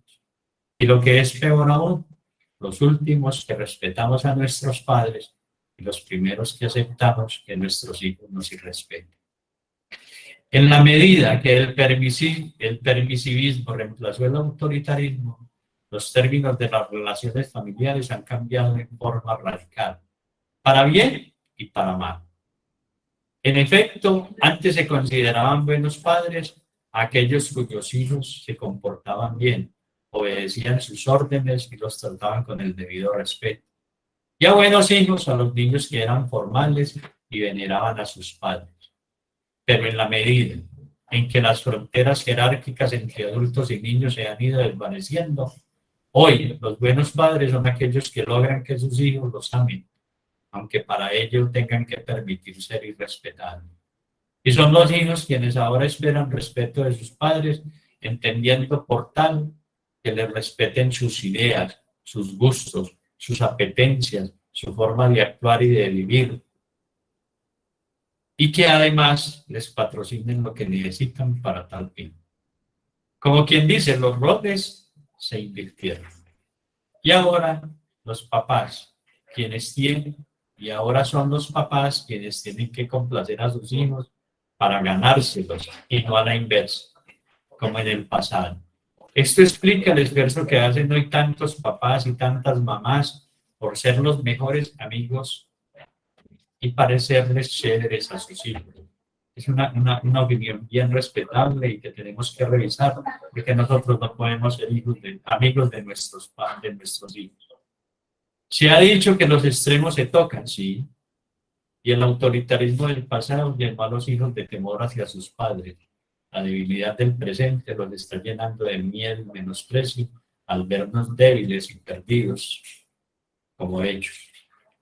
Y lo que es peor aún, los últimos que respetamos a nuestros padres y los primeros que aceptamos que nuestros hijos nos irrespeten. En la medida que el permisivismo reemplazó el autoritarismo, los términos de las relaciones familiares han cambiado en forma radical, para bien y para mal. En efecto, antes se consideraban buenos padres aquellos cuyos hijos se comportaban bien, obedecían sus órdenes y los trataban con el debido respeto. Y a buenos hijos a los niños que eran formales y veneraban a sus padres. Pero en la medida en que las fronteras jerárquicas entre adultos y niños se han ido desvaneciendo, hoy los buenos padres son aquellos que logran que sus hijos los amen, aunque para ello tengan que permitir ser irrespetados. Y son los hijos quienes ahora esperan respeto de sus padres, entendiendo por tal que les respeten sus ideas, sus gustos, sus apetencias, su forma de actuar y de vivir, y que además les patrocinen lo que necesitan para tal fin. Como quien dice, los roles se invirtieron. Y ahora los papás, quienes tienen, y ahora son los papás quienes tienen que complacer a sus hijos para ganárselos y no a la inversa, como en el pasado. Esto explica el esfuerzo que hacen hoy tantos papás y tantas mamás por ser los mejores amigos y parecerles chéveres a sus hijos. Es una opinión bien respetable y que tenemos que revisar, porque nosotros no podemos ser amigos de nuestros hijos. Se ha dicho que los extremos se tocan, sí, y el autoritarismo del pasado llenó a los hijos de temor hacia sus padres. La debilidad del presente los está llenando de miedo y menosprecio al vernos débiles y perdidos como ellos.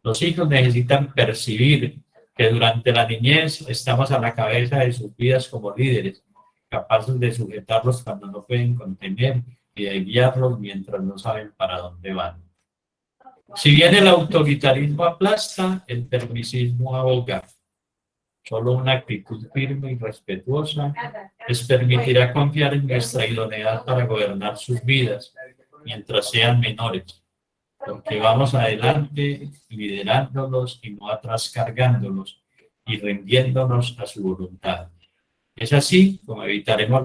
Los hijos necesitan percibir que durante la niñez estamos a la cabeza de sus vidas como líderes, capaces de sujetarlos cuando no pueden contener y de guiarlos mientras no saben para dónde van. Si bien el autoritarismo aplasta, el permisismo ahoga. Solo una actitud firme y respetuosa les permitirá confiar en nuestra idoneidad para gobernar sus vidas mientras sean menores, porque vamos adelante liderándolos y no atrás cargándolos y rindiéndonos a su voluntad. Es así como evitaremos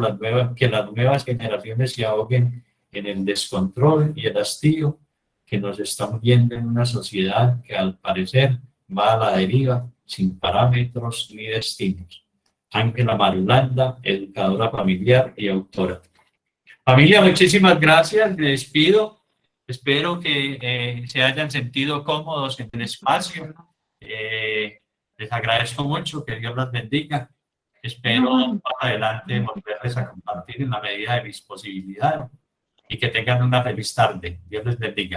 que las nuevas generaciones se ahoguen en el descontrol y el hastío que nos estamos viendo en una sociedad que al parecer va a la deriva sin parámetros ni destinos. Ángela Marulanda, educadora familiar y autora. Familia, muchísimas gracias, me despido. Espero que se hayan sentido cómodos en el espacio. Les agradezco mucho, que Dios los bendiga. Espero más adelante volverles a compartir en la medida de mis posibilidades y que tengan una feliz tarde. Dios les bendiga.